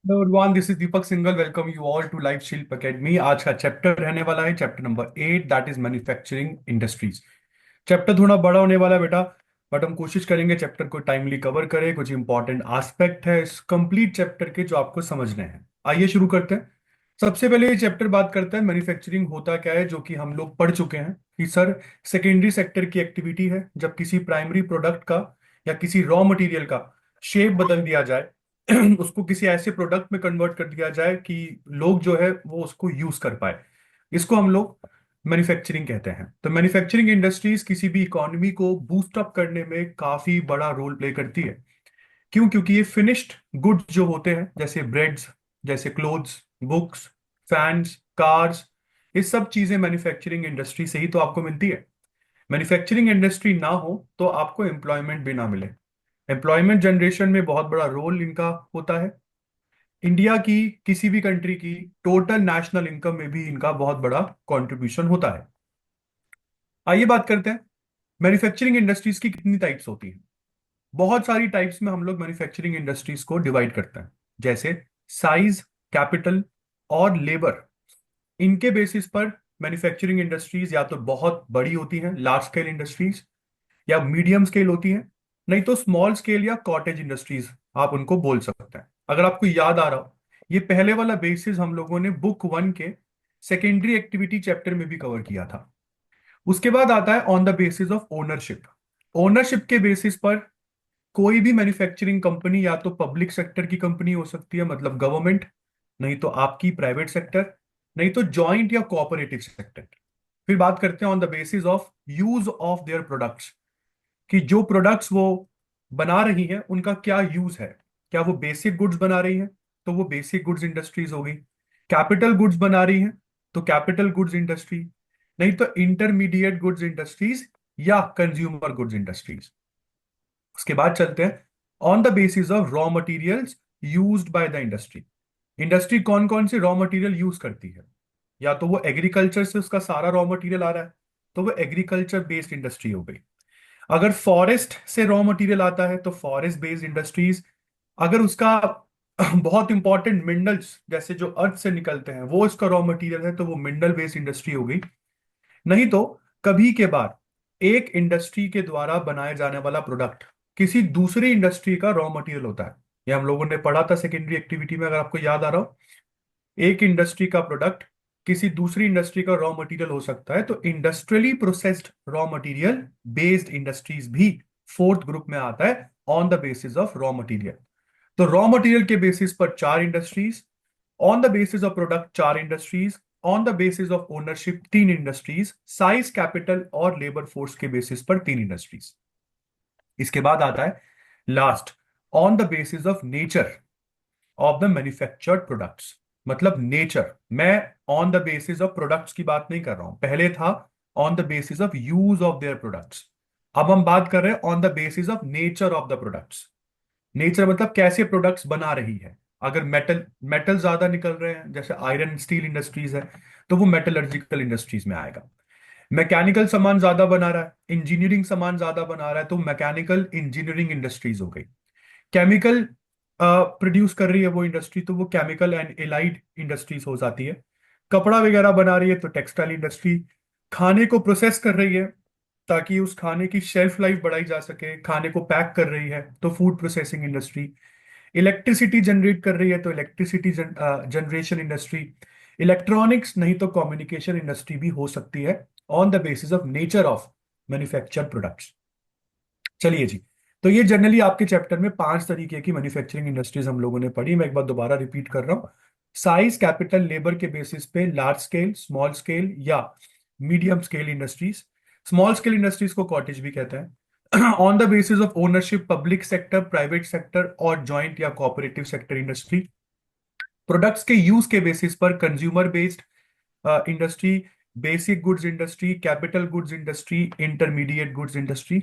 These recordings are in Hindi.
Hello everyone, this is Deepak Singhal. Welcome you all to life Shilp academy. आज का चैप्टर रहने वाला है chapter number 8, that is manufacturing industries. Chapter थोड़ा बड़ा होने वाला है बेटा, बट हम कोशिश करेंगे चैप्टर को टाइमली कवर करें। कुछ इंपॉर्टेंट एस्पेक्ट है इस कंप्लीट चैप्टर के जो आपको समझने हैं। आइए शुरू करते हैं। सबसे पहले ये चैप्टर बात करता है मैन्युफैक्चरिंग होता क्या है, जो कि हम लोग पढ़ चुके हैं कि सर सेकेंडरी सेक्टर की एक्टिविटी है जब किसी प्राइमरी प्रोडक्ट का या किसी रॉ मटेरियल का शेप बदल दिया जाए उसको किसी ऐसे प्रोडक्ट में कन्वर्ट कर दिया जाए कि लोग जो है वो उसको यूज कर पाए। इसको हम लोग मैन्युफैक्चरिंग कहते हैं। तो मैन्युफैक्चरिंग इंडस्ट्रीज किसी भी इकोनॉमी को बूस्ट अप करने में काफी बड़ा रोल प्ले करती है। क्यों? क्योंकि ये फिनिश्ड गुड्स जो होते हैं, जैसे ब्रेड्स, जैसे क्लोथ्स, बुक्स, फैंस, कार्स, ये सब चीजें मैन्युफैक्चरिंग इंडस्ट्री से ही तो आपको मिलती है। मैन्युफैक्चरिंग इंडस्ट्री ना हो तो आपको एम्प्लॉयमेंट भी ना मिले। एम्प्लॉयमेंट जनरेशन में बहुत बड़ा रोल इनका होता है। इंडिया की, किसी भी कंट्री की टोटल नेशनल इनकम में भी इनका बहुत बड़ा कंट्रीब्यूशन होता है। आइए बात करते हैं मैन्युफैक्चरिंग इंडस्ट्रीज की कितनी टाइप्स होती हैं। बहुत सारी टाइप्स में हम लोग मैन्युफैक्चरिंग इंडस्ट्रीज को डिवाइड करते हैं, जैसे साइज, कैपिटल और लेबर। इनके बेसिस पर मैन्युफैक्चरिंग इंडस्ट्रीज या तो बहुत बड़ी होती हैं, लार्ज स्केल इंडस्ट्रीज, या मीडियम स्केल होती हैं, नहीं तो स्मॉल स्केल या कॉटेज इंडस्ट्रीज आप उनको बोल सकते हैं। अगर आपको याद आ रहा हो, ये पहले वाला बेसिस हम लोगों ने बुक 1 के सेकेंडरी एक्टिविटी चैप्टर में भी कवर किया था। उसके बाद आता है on the basis of ownership. Ownership के बेसिस पर कोई भी मैन्युफैक्चरिंग कंपनी या तो पब्लिक सेक्टर की कंपनी हो सकती है, मतलब गवर्नमेंट, नहीं तो आपकी प्राइवेट सेक्टर, नहीं तो जॉइंट या कोऑपरेटिव सेक्टर। फिर बात करते हैं on the basis of use of their products, कि जो प्रोडक्ट्स वो बना रही हैं उनका क्या यूज है। क्या वो बेसिक गुड्स बना रही हैं, तो वो बेसिक गुड्स इंडस्ट्रीज हो गई। कैपिटल गुड्स बना रही हैं तो कैपिटल गुड्स इंडस्ट्री, नहीं तो इंटरमीडिएट गुड्स इंडस्ट्रीज या कंज्यूमर गुड्स इंडस्ट्रीज। उसके बाद चलते हैं on the basis of raw materials used by the industry. Industry कौन कौन से रॉ मटेरियल यूज करती है। या तो वो एग्रीकल्चर से उसका सारा रॉ मटेरियल आ रहा है, तो वो एग्रीकल्चर बेस्ड इंडस्ट्री हो गई। अगर फॉरेस्ट से रॉ मटेरियल आता है तो फॉरेस्ट बेस्ड इंडस्ट्रीज। अगर उसका बहुत इंपॉर्टेंट मिनरल्स जैसे जो अर्थ से निकलते हैं वो इसका रॉ मटेरियल है, तो वो मिनरल बेस्ड इंडस्ट्री हो गई। नहीं तो कभी के बाद एक इंडस्ट्री के द्वारा बनाया जाने वाला प्रोडक्ट किसी दूसरी इंडस्ट्री का रॉ मटेरियल होता है। ये हम लोगों ने पढ़ा था सेकेंडरी एक्टिविटी में, अगर आपको याद आ रहा हो। एक इंडस्ट्री का प्रोडक्ट किसी दूसरी इंडस्ट्री का रॉ मटेरियल हो सकता है, तो industrially processed raw material based industries भी फोर्थ ग्रुप में आता है on the basis of raw material. तो रॉ मटेरियल के बेसिस पर चार industries, on the basis of product चार industries, on the basis of ownership तीन इंडस्ट्रीज, साइज, कैपिटल और लेबर फोर्स के बेसिस पर तीन इंडस्ट्रीज। इसके बाद आता है last, on the basis of nature of the manufactured products. मतलब नेचर, मैं on the basis of products की बात नहीं कर रहा हूं, पहले था on the basis of use of their products. अब हम बात कर रहे हैं on the basis of nature of the products. Nature मतलब कैसे प्रोडक्ट्स बना रही है। अगर मेटल मेटल ज्यादा निकल रहे हैं, जैसे आयरन स्टील इंडस्ट्रीज है, तो वो मेटलर्जिकल इंडस्ट्रीज में आएगा। मैकेनिकल सामान ज्यादा बना रहा है, इंजीनियरिंग सामान ज्यादा बना रहा है, तो मैकेनिकल इंजीनियरिंग इंडस्ट्रीज हो गई। केमिकल प्रोड्यूस कर रही है वो इंडस्ट्री, तो वो केमिकल एंड एलाइड इंडस्ट्रीज हो जाती है। कपड़ा वगैरह बना रही है तो टेक्सटाइल इंडस्ट्री। खाने को प्रोसेस कर रही है ताकि उस खाने की शेल्फ लाइफ बढ़ाई जा सके, खाने को पैक कर रही है तो food processing industry. Electricity generate कर रही है तो इलेक्ट्रिसिटी जनरेशन इंडस्ट्री। इलेक्ट्रॉनिक्स नहीं तो कम्युनिकेशन इंडस्ट्री भी हो सकती है on the basis of nature of manufactured products. चलिए जी। तो ये जनरली आपके चैप्टर में 5 तरीके की मैन्युफैक्चरिंग इंडस्ट्रीज हम लोगों ने पढ़ी। मैं एक बार दोबारा रिपीट कर रहा हूँ। साइज, कैपिटल, लेबर के बेसिस पे लार्ज स्केल, स्मॉल स्केल या medium scale industries. Small scale industries को कॉटेज भी कहते हैं। On the basis of ownership public sector, private sector और जॉइंट या कोऑपरेटिव सेक्टर इंडस्ट्री। प्रोडक्ट्स के यूज के बेसिस पर consumer based industry, basic goods industry, capital goods industry, intermediate goods industry.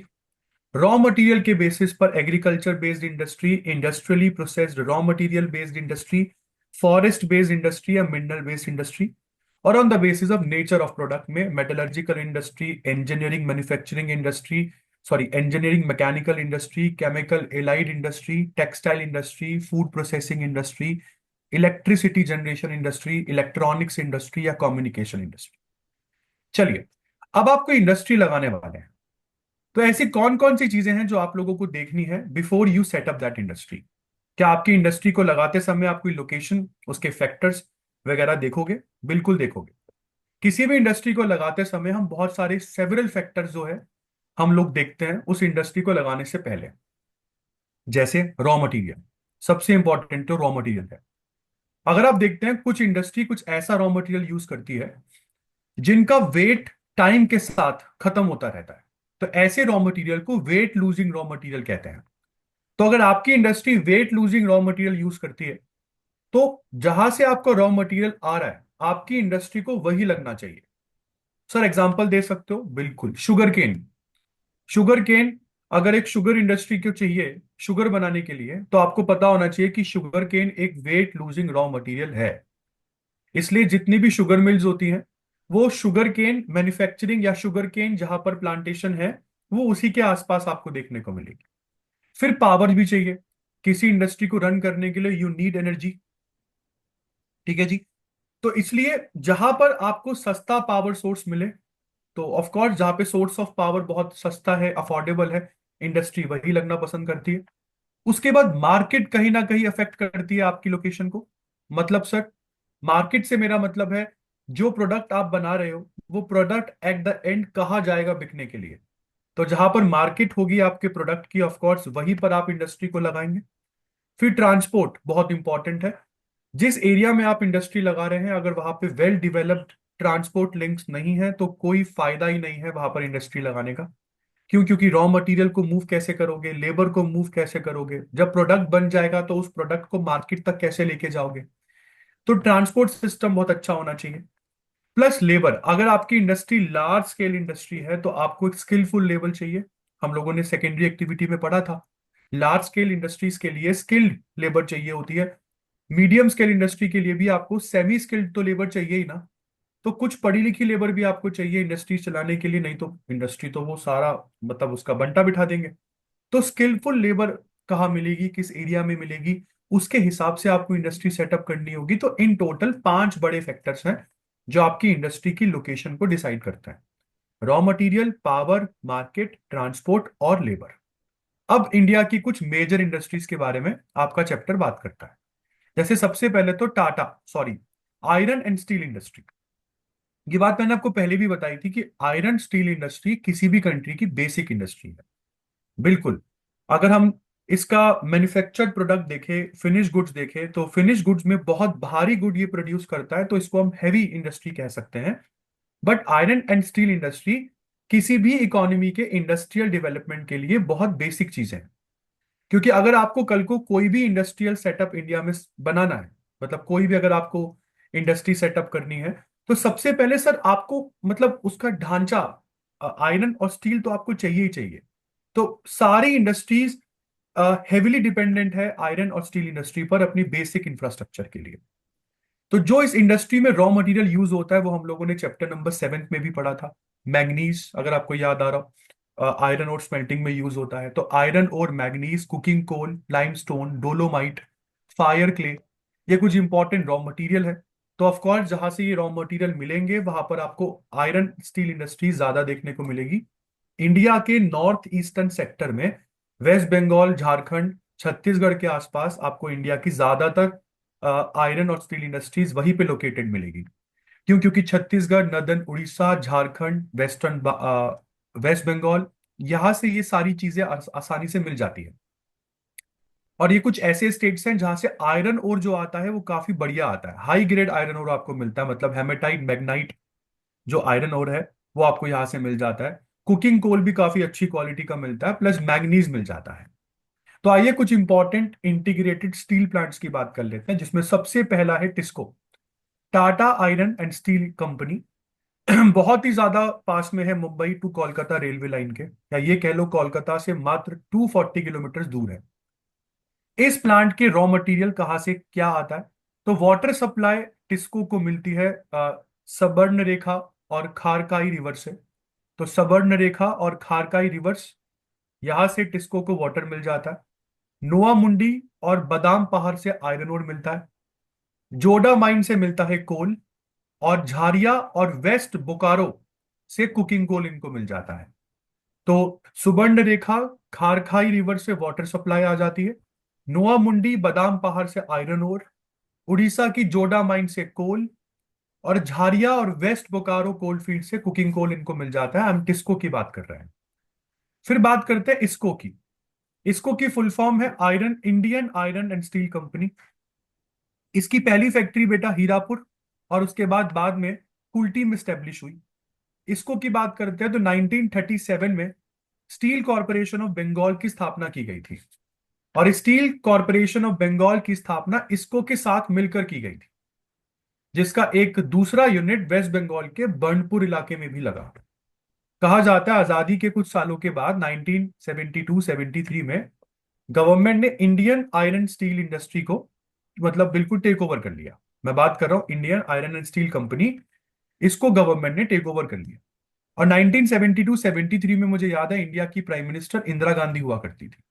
Raw material के बेसिस पर agriculture based industry, industrially processed raw material based industry, forest based industry या मिनरल बेस्ड इंडस्ट्री। और on the basis of nature of product में metallurgical industry, engineering manufacturing industry, sorry engineering mechanical industry, chemical allied industry, textile industry, food processing industry, electricity generation industry, electronics industry या कम्युनिकेशन इंडस्ट्री। चलिए, अब आपको इंडस्ट्री लगाने वाले हैं, तो ऐसी कौन कौन सी चीजें हैं जो आप लोगों को देखनी है before you set up that industry. क्या आपकी इंडस्ट्री को लगाते समय आप कोई लोकेशन, उसके फैक्टर्स वगैरह देखोगे? बिल्कुल देखोगे। किसी भी इंडस्ट्री को लगाते समय हम बहुत सारे सेवरल फैक्टर्स जो है हम लोग देखते हैं उस इंडस्ट्री को लगाने से पहले। जैसे रॉ मटेरियल, सबसे इंपॉर्टेंट तो रॉ मटेरियल है। अगर आप देखते हैं कुछ इंडस्ट्री कुछ ऐसा रॉ मटेरियल यूज करती है जिनका वेट टाइम के साथ खत्म होता रहता है, तो ऐसे रॉ मटेरियल को वेट लूजिंग रॉ मटेरियल कहते हैं। तो अगर आपकी industry weight losing raw material use करती है, तो जहां से आपको रॉ मटेरियल आ रहा है आपकी इंडस्ट्री को वही लगना चाहिए। सर एग्जांपल दे सकते हो? बिल्कुल, शुगर केन। शुगर केन, अगर एक शुगर इंडस्ट्री को चाहिए शुगर बनाने के लिए, तो आपको पता होना चाहिए कि शुगर केन एक वेट लूजिंग रॉ मटेरियल है। इसलिए जितनी भी शुगर मिल्स होती हैं वो शुगर केन मैन्युफैक्चरिंग या शुगर केन जहां पर प्लांटेशन है वो उसी के आसपास आपको देखने को मिलेगी। फिर पावर भी चाहिए। किसी इंडस्ट्री को रन करने के लिए यू नीड एनर्जी। ठीक है जी। तो इसलिए जहां पर आपको सस्ता पावर सोर्स मिले, तो ऑफ कोर्स जहां पे सोर्स ऑफ पावर बहुत सस्ता है, अफोर्डेबल है, इंडस्ट्री वही लगना पसंद करती है। उसके बाद मार्केट कहीं ना कहीं अफेक्ट करती है आपकी लोकेशन को। मतलब सर, मार्केट से मेरा मतलब है जो प्रोडक्ट आप बना रहे हो वो प्रोडक्ट एट द एंड कहाँ जाएगा बिकने के लिए। तो जहां पर मार्केट होगी आपके प्रोडक्ट की, ऑफ कोर्स वहीं पर आप इंडस्ट्री को लगाएंगे। फिर ट्रांसपोर्ट बहुत इंपॉर्टेंट है। जिस एरिया में आप इंडस्ट्री लगा रहे हैं अगर वहां पे वेल डिवेलप्ड ट्रांसपोर्ट लिंक्स नहीं है तो कोई फायदा ही नहीं है वहां पर इंडस्ट्री लगाने का। क्यों? क्योंकि रॉ मटेरियल को मूव कैसे करोगे, लेबर को मूव कैसे करोगे, जब प्रोडक्ट बन जाएगा तो उस प्रोडक्ट को मार्केट तक कैसे लेके जाओगे। तो ट्रांसपोर्ट सिस्टम बहुत अच्छा होना चाहिए। प्लस लेबर, अगर आपकी इंडस्ट्री लार्ज स्केल इंडस्ट्री है तो आपको एक स्किलफुल लेबर चाहिए। हम लोगों ने सेकेंडरी एक्टिविटी में पढ़ा था, लार्ज स्केल इंडस्ट्रीज के लिए स्किल्ड लेबर चाहिए होती है। मीडियम स्केल इंडस्ट्री के लिए भी आपको सेमी स्किल्ड तो लेबर चाहिए ही ना। तो कुछ पढ़ी लिखी लेबर भी आपको चाहिए इंडस्ट्री चलाने के लिए, नहीं तो इंडस्ट्री तो वो सारा मतलब उसका बंटा बिठा देंगे। तो स्किलफुल लेबर कहाँ मिलेगी, किस एरिया में मिलेगी, उसके हिसाब से आपको इंडस्ट्री सेटअप करनी होगी। तो इन टोटल 5 बड़े फैक्टर्स हैं जो आपकी इंडस्ट्री की लोकेशन को डिसाइड करता है। Raw material, power, market, transport और लेबर। अब इंडिया की कुछ मेजर इंडस्ट्रीज के बारे में आपका चैप्टर बात करता है। जैसे सबसे पहले तो Tata, sorry, iron and steel industry. ये बात मैंने आपको पहले भी बताई थी कि आयरन स्टील इंडस्ट्री किसी भी कंट्री की बेसिक इंडस्ट्री है। बिल्कुल। अगर हम इसका मैन्युफैक्चर्ड प्रोडक्ट देखें, फिनिश गुड्स देखें, तो फिनिश गुड्स में बहुत भारी गुड ये प्रोड्यूस करता है, तो इसको हम हैवी इंडस्ट्री कह सकते हैं। But iron and steel industry किसी भी इकोनॉमी के इंडस्ट्रियल डेवलपमेंट के लिए बहुत बेसिक चीजें हैं। क्योंकि अगर आपको कल को कोई भी इंडस्ट्रियल सेटअप इंडिया में बनाना है, मतलब कोई भी अगर आपको इंडस्ट्री सेटअप करनी है, तो सबसे पहले सर आपको मतलब उसका ढांचा, आयरन और स्टील तो आपको चाहिए ही चाहिए। तो सारी इंडस्ट्रीज हेविली डिपेंडेंट है आयरन और स्टील इंडस्ट्री पर अपनी बेसिक इंफ्रास्ट्रक्चर के लिए। तो जो इस इंडस्ट्री में रॉ मटेरियल यूज होता है वो हम लोगों ने चैप्टर नंबर 7 में भी पढ़ा था। मैग्नीज, अगर आपको याद आ रहा हो, आयरन और स्मेल्टिंग में यूज होता है। तो आयरन और manganese, cooking coal, limestone, dolomite, fire clay, ये कुछ इंपॉर्टेंट रॉ मटेरियल है। तो ऑफ कोर्स जहां से ये रॉ मटेरियल मिलेंगे वहां पर आपको आयरन स्टील इंडस्ट्री ज्यादा देखने को मिलेगी। इंडिया के नॉर्थ ईस्टर्न सेक्टर में, वेस्ट बंगाल, झारखंड, छत्तीसगढ़ के आसपास आपको इंडिया की ज्यादातर आयरन और स्टील इंडस्ट्रीज वहीं पे लोकेटेड मिलेगी। क्यों? क्योंकि छत्तीसगढ़, नदन, उड़ीसा, झारखंड, वेस्ट बंगाल, यहाँ से ये सारी चीजें आसानी से मिल जाती है। और ये कुछ ऐसे स्टेट्स हैं जहां से आयरन ओर जो आता है वो काफी बढ़िया आता है, हाई ग्रेड आयरन ओर आपको मिलता है। मतलब हेमेटाइट, मैग्नाइट जो आयरन ओर है वो आपको यहाँ से मिल जाता है। कुकिंग कोल भी काफी अच्छी क्वालिटी का मिलता है, प्लस मैग्नीज मिल जाता है। तो आइए कुछ इंपॉर्टेंट इंटीग्रेटेड स्टील प्लांट्स की बात कर लेते हैं, जिसमें सबसे पहला है TISCO, Tata iron and steel company. बहुत ही ज्यादा पास में है Mumbai to Kolkata railway line के, या ये कह लो कोलकाता से मात्र 240 किलोमीटर दूर है। इस प्लांट के रॉ मटेरियल कहाँ से क्या आता है? तो वाटर सप्लाई टिस्को को मिलती है सबर्न रेखा और खारकाई रिवर से। तो सबर्न रेखा और खारकाई रिवर्स, यहां से टिस्को को वाटर मिल जाता है। नोआ मुंडी और बादाम पहाड़ से आयरन ओर मिलता है। जोडा माइन से मिलता है कोल, और झारिया और वेस्ट बोकारो से कुकिंग कोल इनको मिल जाता है। तो सुबर्ण रेखा खारखाई रिवर से वाटर सप्लाई आ जाती है। नोआ मुंडी बादाम पहाड़ से आयरन ओर, उड़ीसा की जोडा माइन से कोल, और झारिया और वेस्ट बोकारो कोल फील्ड से कुकिंग कोल इनको मिल जाता है। हम टिस्को की बात कर रहे हैं। फिर बात करते हैं इसको की। इसको की फुल फॉर्म है iron Indian iron and steel company. इसकी पहली फैक्ट्री बेटा हीरापुर, और उसके बाद बाद में कुल्टी में स्टेब्लिश हुई। इसको की बात करते हैं तो 1937 में स्टील कॉरपोरेशन ऑफ बंगाल की स्थापना की गई थी। और स्टील कॉरपोरेशन ऑफ बंगाल की स्थापना इसको के साथ मिलकर की गई थी, जिसका एक दूसरा यूनिट वेस्ट बंगाल के बर्नपुर इलाके में भी लगा। कहा जाता है आजादी के कुछ सालों के बाद 1972-73 में गवर्नमेंट ने इंडियन आयरन स्टील इंडस्ट्री को मतलब बिल्कुल टेक ओवर कर लिया। मैं बात कर रहा हूं Indian iron and steel company, इसको गवर्नमेंट ने टेक ओवर कर लिया। और 1972-73 में मुझे याद है इंडिया की प्राइम मिनिस्टर इंदिरा गांधी हुआ करती थी।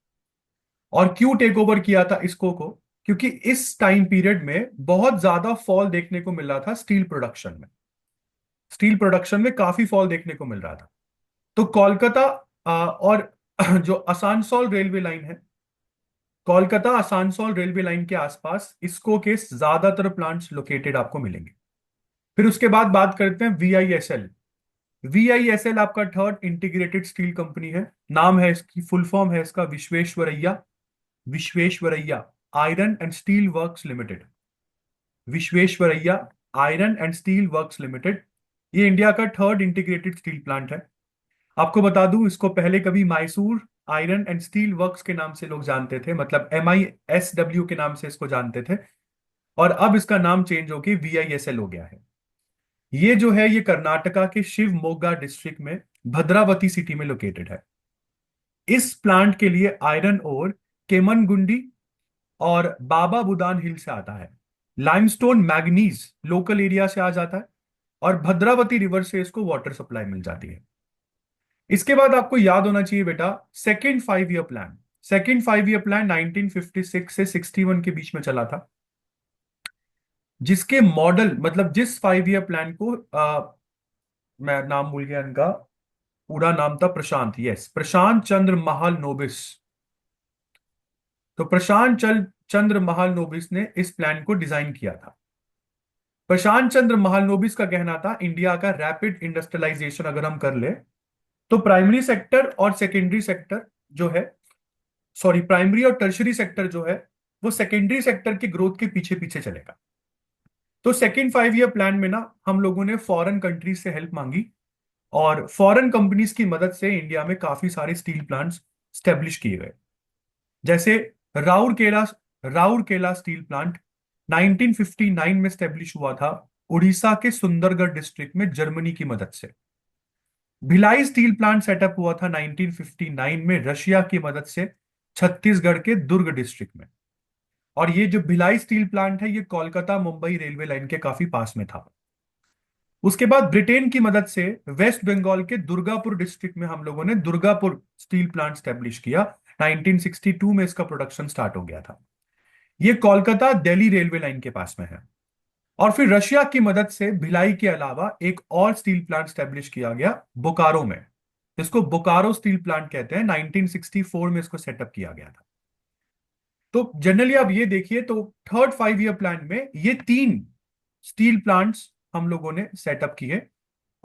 और क्यों टेक ओवर किया था इसको को? क्योंकि इस टाइम पीरियड में बहुत ज्यादा फॉल देखने को मिल रहा था स्टील प्रोडक्शन में। स्टील प्रोडक्शन में काफी फॉल देखने को मिल रहा था। तो कोलकाता और जो आसानसोल रेलवे लाइन है, कोलकाता आसानसोल रेलवे लाइन के आसपास इसको के ज्यादातर प्लांट्स लोकेटेड आपको मिलेंगे। फिर उसके बाद बात करते हैं वीआईएसएल। वीआईएसएल आपका थर्ड इंटीग्रेटेड स्टील कंपनी है। नाम है इसकी फुल फॉर्म है इसका Visvesvaraya, Visvesvaraya iron and steel works limited. Visvesvaraya iron and steel works limited, ये इंडिया का थर्ड इंटीग्रेटेड स्टील प्लांट है। आपको बता दूं इसको पहले कभी Mysore iron and steel works के नाम से लोग जानते थे, मतलब MISW के नाम से इसको जानते थे। और अब इसका नाम चेंज होकर VISL हो गया है। ये जो है ये कर्नाटका के शिवमोगा डिस्ट्रिक्ट में भद्रावती सिटी में लोकेटेड है। इस प्लांट के लिए आयरन ओर केमनगुंडी और बाबा बुदान हिल से आता है। लाइमस्टोन मैग्नीज लोकल एरिया से आ जाता है, और भद्रावती रिवर से इसको वाटर सप्लाई मिल जाती है। इसके बाद आपको याद होना चाहिए बेटा second 5 year plan. Second 5 year plan 1956 से 61 के बीच में चला था, जिसके मॉडल मतलब जिस 5 ईयर प्लान को मैं नाम भूल गया इनका पूरा नाम था, प्रशांत, यस, प्रशांत चंद्र महाल नोबिस। तो चंद्र महाल नोबिस ने इस प्लान को डिजाइन किया था। प्रशांत चंद्र महाल नोबिस का कहना था इंडिया का रैपिड इंडस्ट्रियलाइजेशन अगर हम कर ले तो प्राइमरी सेक्टर और सेकेंडरी सेक्टर जो है, सॉरी प्राइमरी और टर्शरी सेक्टर जो है वो सेकेंडरी सेक्टर की ग्रोथ के पीछे पीछे चलेगा। तो सेकेंड 5 ईयर प्लान में ना हम लोगों ने फॉरेन कंट्रीज से हेल्प मांगी, और फॉरेन कंपनीज की मदद से इंडिया में काफी सारे स्टील प्लांट्स स्टेब्लिश किए गए। जैसे राउरकेला राउरकेला स्टील प्लांट 1959 में स्टेब्लिश हुआ था उड़ीसा के सुंदरगढ़ डिस्ट्रिक्ट में जर्मनी की मदद से। भिलाई स्टील प्लांट सेटअप हुआ था 1959 में रशिया की मदद से छत्तीसगढ़ के दुर्ग डिस्ट्रिक्ट में। और ये जो भिलाई स्टील प्लांट है ये कोलकाता मुंबई रेलवे लाइन के काफी पास में था। उसके बाद ब्रिटेन की मदद से वेस्ट बंगाल के दुर्गापुर डिस्ट्रिक्ट में हम लोगों ने दुर्गापुर स्टील प्लांट स्टैब्लिश किया। 1962 में इसका प्रोडक्शन स्टार्ट हो गया था। ये कोलकाता दिल्ली रेलवे लाइन के पास में है। और फिर रशिया की मदद से भिलाई के अलावा एक और स्टील प्लांट स्टैब्लिश किया गया बोकारो में, जिसको बोकारो स्टील प्लांट कहते हैं। 1964 में इसको सेटअप किया गया था। तो जनरली आप ये देखिए तो थर्ड 5 ईयर प्लान में ये तीन स्टील प्लांट्स हम लोगों ने सेटअप किए।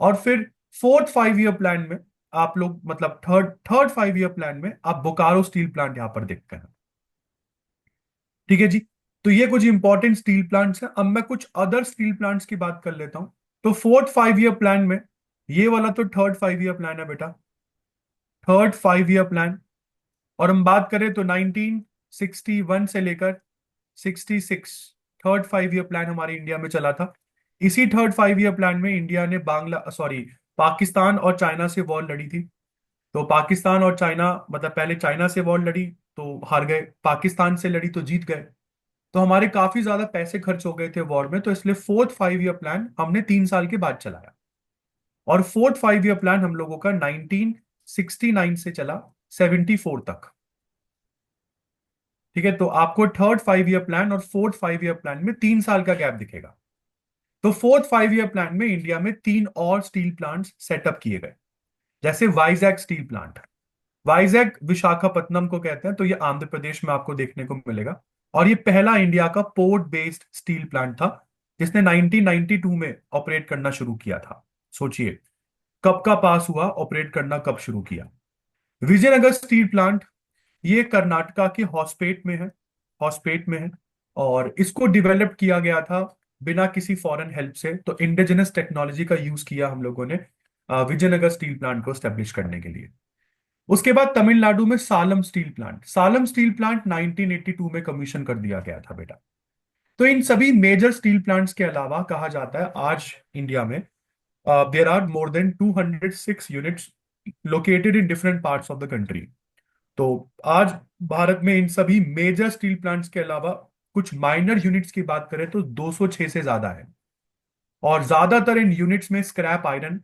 और फिर फोर्थ 5 ईयर प्लान में आप लोग मतलब थर्ड थर्ड 5 ईयर प्लान में आप बोकारो स्टील प्लांट यहां पर देखते हैं। ठीक है जी। तो ये कुछ इंपॉर्टेंट स्टील प्लांट्स हैं। अब मैं कुछ अदर स्टील प्लांट्स की बात कर लेता हूं। तो फोर्थ 5 ईयर प्लान में ये वाला तो थर्ड 5 ईयर प्लान है बेटा, थर्ड 5 ईयर प्लान। और हम बात करें तो 1961 से लेकर 66 थर्ड 5 ईयर प्लान हमारे इंडिया में चला था। इसी थर्ड 5 ईयर प्लान में इंडिया ने बांग्ला सॉरी पाकिस्तान और चाइना से वॉर लड़ी थी। तो पाकिस्तान और चाइना मतलब पहले चाइना से वॉर लड़ी तो हार गए, पाकिस्तान से लड़ी तो जीत गए। तो हमारे काफी ज्यादा पैसे खर्च हो गए थे वॉर में, तो इसलिए फोर्थ 5 ईयर प्लान हमने 3 साल के बाद चलाया। और फोर्थ 5 ईयर प्लान हम लोगों का 1969 से चला 74 तक। ठीक है, तो आपको थर्ड 5 ईयर प्लान और फोर्थ 5 ईयर प्लान में 3 साल का गैप दिखेगा। तो फोर्थ 5 ईयर प्लान में इंडिया में 3 और स्टील प्लांट्स सेटअप किए गए, जैसे वाइजैक स्टील प्लांट। वाइजैक विशाखापत्तनम को कहते हैं, तो ये आंध्र प्रदेश में आपको देखने को मिलेगा। और ये पहला इंडिया का पोर्ट बेस्ड स्टील प्लांट था, जिसने 1992 में ऑपरेट करना शुरू किया था। सोचिए कब का पास हुआ, ऑपरेट करना कब शुरू किया। विजयनगर स्टील प्लांट, ये कर्नाटका के हॉस्पेट में है, हॉस्पेट में है। और इसको डेवलप किया गया था बिना किसी फॉरेन हेल्प से, तो इंडिजिनस टेक्नोलॉजी का यूज किया हम लोगों ने विजयनगर स्टील प्लांट को स्टेब्लिश करने के लिए। उसके बाद तमिलनाडु में Salam steel plant, Salam steel plant 1982 में कमीशन कर दिया गया था बेटा। तो इन सभी मेजर स्टील प्लांट्स के अलावा कहा जाता है आज इंडिया में there are more than 206 units located in different parts of the country. तो आज भारत में इन सभी मेजर स्टील प्लांट्स के अलावा कुछ माइनर यूनिट्स की बात करें तो 206 से ज्यादा है। और ज्यादातर इन यूनिट्स में स्क्रैप आयरन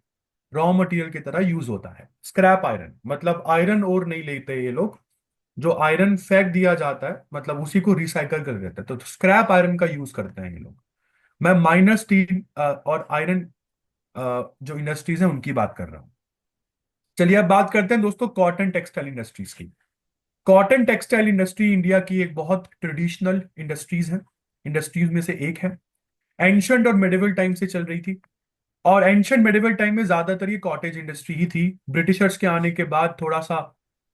रॉ मटेरियल की तरह यूज होता है। स्क्रैप आयरन मतलब आयरन और नहीं लेते ये लोग, जो आयरन फेंक दिया जाता है मतलब उसी को रिसाइकल कर देते हैं, तो स्क्रैप आयरन का यूज करते हैं ये लोग। मैं माइनर स्टील और आयरन जो इंडस्ट्रीज हैं उनकी बात कर रहा हूँ। चलिए अब बात करते हैं दोस्तों कॉटन टेक्सटाइल इंडस्ट्रीज की। कॉटन टेक्सटाइल इंडस्ट्री इंडिया की एक बहुत ट्रेडिशनल इंडस्ट्रीज में से एक है। एंशंट और मेडिवल टाइम से चल रही थी। और एंशंट मेडिवल टाइम में ज्यादातर ये कॉटेज इंडस्ट्री ही थी। ब्रिटिशर्स के आने के बाद थोड़ा सा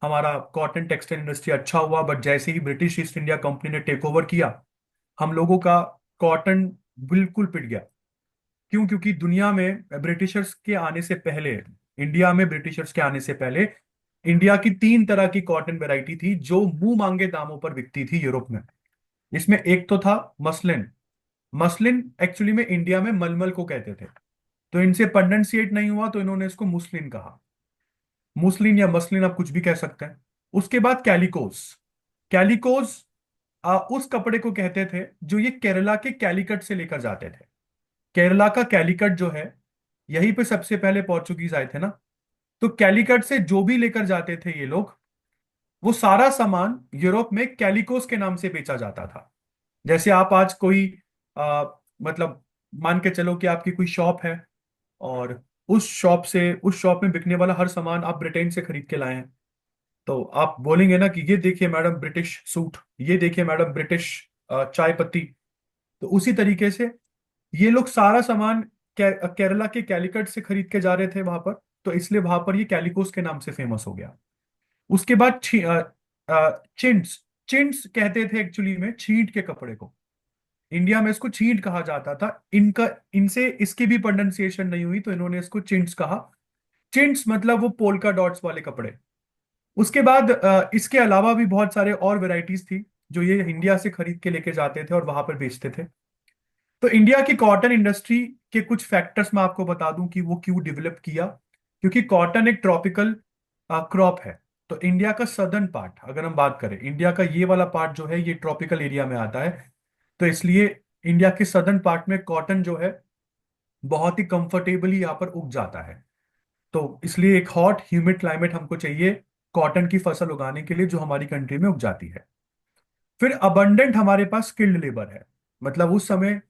हमारा कॉटन टेक्सटाइल इंडस्ट्री अच्छा हुआ, बट जैसे ही ब्रिटिश ईस्ट इंडिया कंपनी ने टेक ओवर किया, हम लोगों का कॉटन बिल्कुल पिट गया। क्यों? क्योंकि दुनिया में ब्रिटिशर्स के आने से पहले, इंडिया में ब्रिटिशर्स के आने से पहले इंडिया की 3 तरह की कॉटन वैरायटी थी जो मुंह मांगे दामों पर बिकती थी यूरोप में। इसमें एक तो था मसलिन। मसलिन एक्चुअली में इंडिया में मलमल को कहते थे, तो इनसे प्रोनाउंसिएट नहीं हुआ तो इन्होंने इसको मुस्लिन कहा। मुस्लिन या मसलिन आप कुछ भी कह सकते हैं। उसके बाद कैलिकोस। कैलिकोस उस कपड़े को कहते थे जो ये केरला के कैलिकट से लेकर जाते थे। केरला का कैलिकट जो है, यहीं पे सबसे पहले पोर्चुगीज आए थे ना, तो कैलिकट से जो भी लेकर जाते थे ये लोग, वो सारा सामान यूरोप में कैलिकोस के नाम से बेचा जाता था। जैसे आप आज कोई आ, मतलब मान के चलो कि आपकी कोई शॉप है, और उस शॉप में बिकने वाला हर सामान आप ब्रिटेन से खरीद के लाए हैं, तो आप बोलेंगे ना कि ये देखिए मैडम ब्रिटिश सूट, ये देखिए मैडम ब्रिटिश चाय पत्ती। तो उसी तरीके से ये लोग सारा सामान केरला के कैलिकट से खरीद के जा रहे थे वहां पर, तो इसलिए वहां पर ये कैलिकोस के नाम से फेमस हो गया। उसके बाद चिंट्स। चिंट्स कहते थे एक्चुअली में छींट के कपड़े को। इंडिया में इसको छींट कहा जाता था। इनका इनसे इसकी भी प्रोनाउंसिएशन नहीं हुई तो इन्होंने इसको चिंट्स कहा। चिंट्स मतलब वो पोल्का डॉट्स वाले कपड़े। उसके बाद इसके अलावा भी बहुत सारे और वैरायटीज थी जो ये इंडिया से खरीद के लेके जाते थे और वहां पर बेचते थे। तो इंडिया की कॉटन इंडस्ट्री के कुछ फैक्टर्स मैं आपको बता दूं कि वो क्यों डेवलप किया। क्योंकि कॉटन एक ट्रॉपिकल क्रॉप है। तो इंडिया का सदर्न पार्ट अगर हम बात करें, इंडिया का ये वाला पार्ट जो है ये ट्रॉपिकल एरिया में आता है। तो इसलिए इंडिया के सदर्न पार्ट में कॉटन जो है बहुत ही कंफर्टेबली यहाँ पर उग जाता है। तो इसलिए एक हॉट ह्यूमिड क्लाइमेट हमको चाहिए कॉटन की फसल उगाने के लिए, जो हमारी कंट्री में उग जाती है। फिर अबंडेंट हमारे पास स्किल्ड लेबर है। मतलब उस समय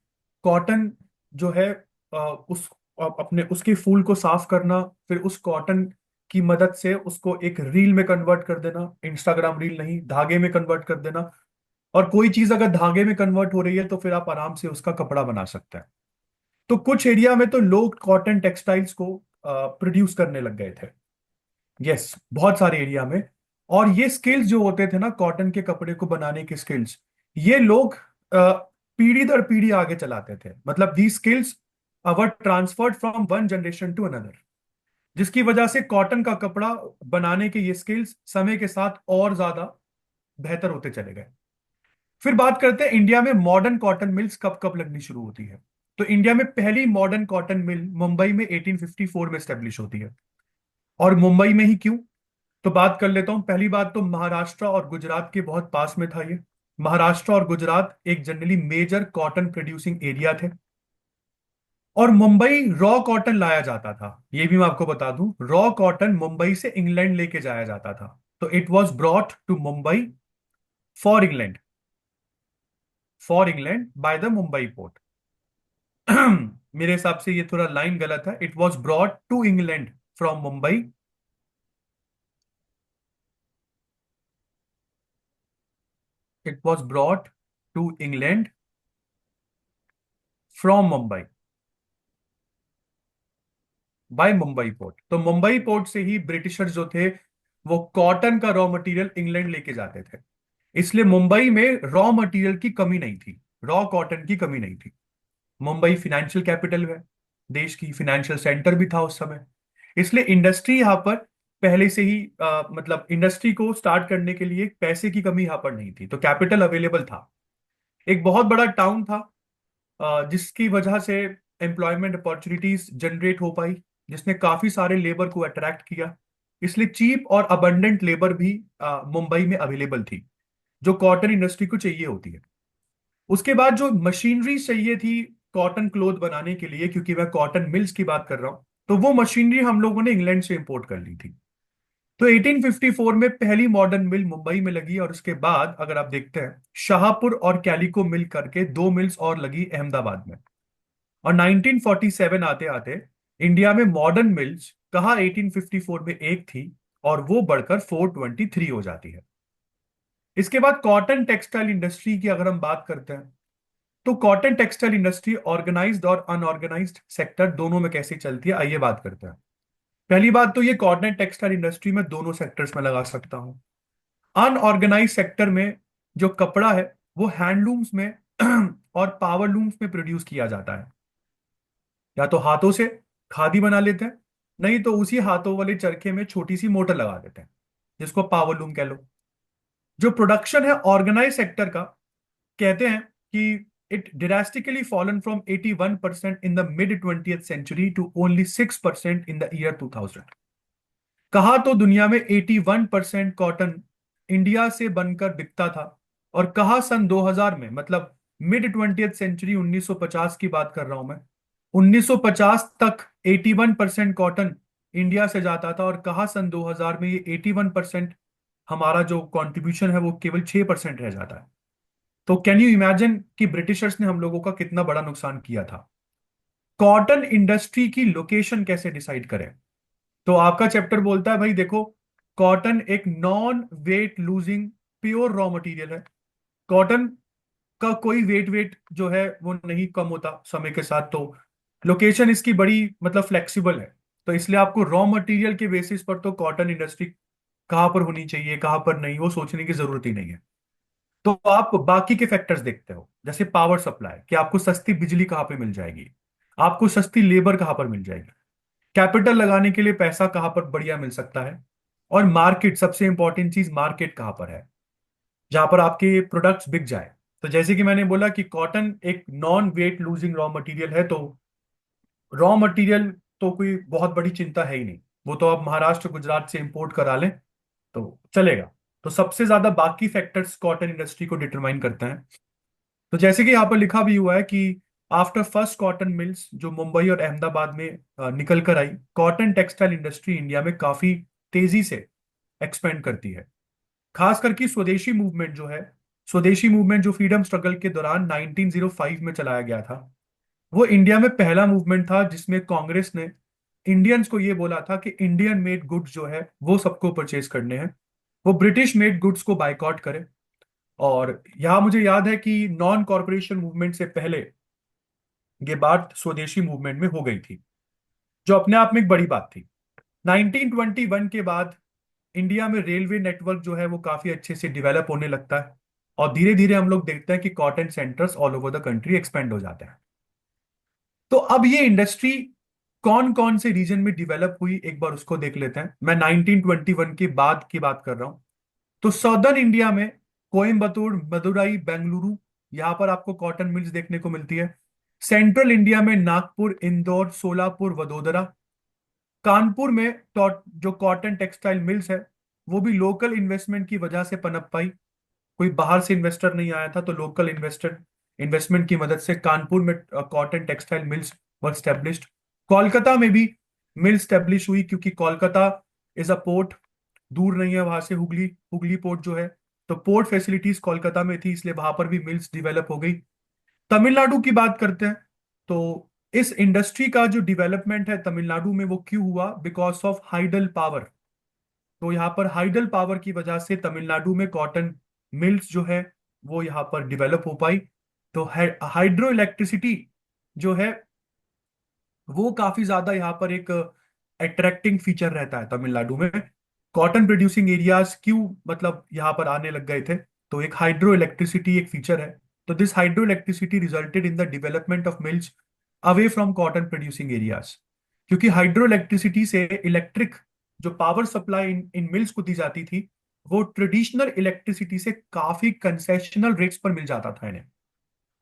कॉटन जो है उस अपने उसके फूल को साफ करना, फिर उस कॉटन की मदद से उसको एक रील में कन्वर्ट कर देना, इंस्टाग्राम रील नहीं, धागे में कन्वर्ट कर देना। और कोई चीज अगर धागे में कन्वर्ट हो रही है तो फिर आप आराम से उसका कपड़ा बना सकते हैं। तो कुछ एरिया में तो लोग कॉटन टेक्सटाइल्स को प्रोड्यूस करने लग गए थे। यस, बहुत सारे एरिया में। और ये स्किल्स जो होते थे ना कॉटन के कपड़े को बनाने के स्किल्स, ये लोग पीढ़ी दर पीढ़ी आगे चलाते थे। मतलब the skills were transferred from one generation to another, जिसकी वजह से कॉटन का कपड़ा बनाने के ये स्किल्स समय के साथ और ज्यादा बेहतर होते चले गए। फिर बात करते हैं इंडिया में मॉडर्न कॉटन मिल्स कब कब लगनी शुरू होती है। तो इंडिया में पहली मॉडर्न कॉटन मिल मुंबई में 1854 में स्टेब्लिश होती है। और मुंबई में ही क्यों? तो बात कर लेता हूं। पहली बात तो महाराष्ट्र और गुजरात के बहुत पास में था ये। महाराष्ट्र और गुजरात एक generally major cotton producing area थे। और मुंबई रॉ कॉटन लाया जाता था, ये भी मैं आपको बता दूं, रॉ कॉटन मुंबई से इंग्लैंड लेके जाया जाता था। तो it was brought to Mumbai for England, for England by the Mumbai port. मेरे हिसाब से ये थोड़ा लाइन गलत है। It was brought to England from Mumbai. It was brought to England from Mumbai by Mumbai port. तो मुंबई पोर्ट से ही ब्रिटिशर्स जो थे वो कॉटन का रॉ मटेरियल इंग्लैंड लेके जाते थे। इसलिए मुंबई में रॉ मटेरियल की कमी नहीं थी, रॉ कॉटन की कमी नहीं थी। मुंबई फिनेंशियल कैपिटल है, देश की फिनेंशियल सेंटर भी था उस समय। इसलिए इंडस्ट्री यहाँ पर पहले से ही मतलब इंडस्ट्री को स्टार्ट करने के लिए पैसे की कमी यहाँ पर नहीं थी, तो कैपिटल अवेलेबल था। एक बहुत बड़ा टाउन था, जिसकी वजह से एम्प्लॉयमेंट अपॉर्चुनिटीज जनरेट हो पाई, जिसने काफी सारे लेबर को अट्रैक्ट किया। इसलिए चीप और अबंडेंट लेबर भी मुंबई में अवेलेबल थी, जो कॉटन इंडस्ट्री को चाहिए होती है। उसके बाद जो मशीनरी चाहिए थी कॉटन क्लोथ बनाने के लिए, क्योंकि मैं कॉटन मिल्स की बात कर रहा हूं, तो वो मशीनरी हम लोगों ने इंग्लैंड से इंपोर्ट कर ली थी। तो 1854 में पहली मॉडर्न मिल मुंबई में लगी, और उसके बाद अगर आप देखते हैं शाहपुर और कैलिको मिल करके दो मिल्स और लगी अहमदाबाद में। और 1947 आते आते इंडिया में मॉडर्न मिल्स कहाँ 1854 में एक थी, और वो बढ़कर 423 हो जाती है। इसके बाद कॉटन टेक्सटाइल इंडस्ट्री की अगर हम बात करते हैं, तो कॉटन टेक्सटाइल इंडस्ट्री ऑर्गेनाइज्ड और अनऑर्गेनाइज्ड सेक्टर दोनों में कैसे चलती है, आइए बात करते हैं। पहली बात तो ये कॉटन टेक्सटाइल इंडस्ट्री में दोनों सेक्टर्स में लगा सकता हूं। अनऑर्गेनाइज सेक्टर में जो कपड़ा है वो हैंडलूम्स में और पावर लूम्स में प्रोड्यूस किया जाता है। या तो हाथों से खादी बना लेते हैं, नहीं तो उसी हाथों वाले चरखे में छोटी सी मोटर लगा देते हैं, जिसको पावर लूम कह लो। जो प्रोडक्शन है ऑर्गेनाइज सेक्टर का, कहते हैं कि it drastically fallen from 81% in the mid 20th century to only 6% in the year 2000। कहा तो दुनिया में 81% कॉटन इंडिया से बनकर बिकता था, और कहा सन 2000 में, मतलब मिड 20th सेंचुरी 1950 की बात कर रहा हूं मैं, 1950 तक 81% कॉटन इंडिया से जाता था, और कहा सन 2000 में ये 81% हमारा जो कंट्रीब्यूशन है वो केवल 6% रह जाता है। तो कैन यू इमेजिन कि ब्रिटिशर्स ने हम लोगों का कितना बड़ा नुकसान किया था। कॉटन इंडस्ट्री की लोकेशन कैसे डिसाइड करें, तो आपका चैप्टर बोलता है भाई देखो, कॉटन एक non wait losing pure raw material है। कॉटन का कोई वेट वेट जो है वो नहीं कम होता समय के साथ, तो लोकेशन इसकी बड़ी मतलब फ्लेक्सिबल है। तो इसलिए आपको रॉ मटेरियल के बेसिस पर तो कॉटन इंडस्ट्री कहाँ पर होनी चाहिए कहाँ पर नहीं, वो सोचने की जरूरत ही नहीं है। तो आप बाकी के फैक्टर्स देखते हो, जैसे पावर सप्लाई, कि आपको सस्ती बिजली कहाँ पे मिल जाएगी, आपको सस्ती लेबर कहाँ पर मिल जाएगी, कैपिटल लगाने के लिए पैसा कहाँ पर बढ़िया मिल सकता है, और मार्केट, सबसे इंपॉर्टेंट चीज मार्केट कहाँ पर है जहां पर आपके प्रोडक्ट्स बिक जाए। तो जैसे कि मैंने बोला कि कॉटन एक non wait losing raw material है, तो रॉ मटेरियल तो कोई बहुत बड़ी चिंता है ही नहीं, वो तो आप महाराष्ट्र गुजरात से इंपोर्ट करा लें तो चलेगा। तो सबसे ज्यादा बाकी फैक्टर्स कॉटन इंडस्ट्री को डिटरमाइन करते हैं। तो जैसे कि यहाँ पर लिखा भी हुआ है कि आफ्टर फर्स्ट कॉटन मिल्स जो मुंबई और अहमदाबाद में निकल कर आई, कॉटन टेक्सटाइल इंडस्ट्री इंडिया में काफी तेजी से एक्सपेंड करती है। खास करके स्वदेशी मूवमेंट जो है, स्वदेशी मूवमेंट जो फ्रीडम स्ट्रगल के दौरान 1905 में चलाया गया था, वो इंडिया में पहला मूवमेंट था जिसमें कांग्रेस ने इंडियंस को ये बोला था कि इंडियन मेड गुड्स जो है वो सबको परचेज करने हैं, वो ब्रिटिश मेड गुड्स को बायकॉट करे। और यहाँ मुझे याद है कि नॉन कॉरपोरेशन मूवमेंट से पहले ये बात स्वदेशी मूवमेंट में हो गई थी, जो अपने आप में एक बड़ी बात थी। 1921 के बाद इंडिया में रेलवे नेटवर्क जो है वो काफी अच्छे से डेवलप होने लगता है, और धीरे धीरे हम लोग देखते हैं कि cotton centres all over the country expand हो जाते हैं। तो अब ये इंडस्ट्री कौन कौन से रीजन में डेवलप हुई, एक बार उसको देख लेते हैं। मैं 1921 के बाद की बात कर रहा हूं। तो सदर्न इंडिया में कोयम्बतूर, मदुरई, बेंगलुरु, यहां पर आपको कॉटन मिल्स देखने को मिलती है। सेंट्रल इंडिया में नागपुर, इंदौर, सोलापुर, वडोदरा। कानपुर में जो कॉटन टेक्सटाइल मिल्स है वो भी लोकल इन्वेस्टमेंट की वजह से पनप पाई। कोई बाहर से इन्वेस्टर नहीं आया था, तो लोकल इन्वेस्टर इन्वेस्टमेंट की मदद से कानपुर में कॉटन टेक्सटाइल मिल्स वर स्टेब्लिश्ड। कोलकाता में भी मिल स्टेब्लिश हुई, क्योंकि कोलकाता इज अ पोर्ट, दूर नहीं है वहां से हुगली, हुगली पोर्ट जो है। तो पोर्ट फैसिलिटीज कोलकाता में थी, इसलिए वहां पर भी मिल्स डेवलप हो गई। तमिलनाडु की बात करते हैं, तो इस इंडस्ट्री का जो डेवलपमेंट है तमिलनाडु में वो क्यों हुआ? Because of hydel power. तो यहाँ पर हाइडल पावर की वजह से तमिलनाडु में कॉटन मिल्स जो है वो यहाँ पर डेवलप हो पाई। तो हाइड्रो इलेक्ट्रिसिटी जो है वो काफी ज्यादा यहाँ पर एक अट्रैक्टिंग फीचर रहता है तमिलनाडु में। कॉटन प्रोड्यूसिंग एरियाज क्यों मतलब यहाँ पर आने लग गए थे? तो एक हाइड्रो इलेक्ट्रिसिटी एक फीचर है। तो this hydro electricity resulted in the development of mills away from cotton producing areas. क्योंकि हाइड्रो इलेक्ट्रिसिटी से इलेक्ट्रिक जो पावर सप्लाई इन मिल्स को दी जाती थी वो ट्रेडिशनल इलेक्ट्रिसिटी से काफी कंसेशनल रेट्स पर मिल जाता था इन्हें।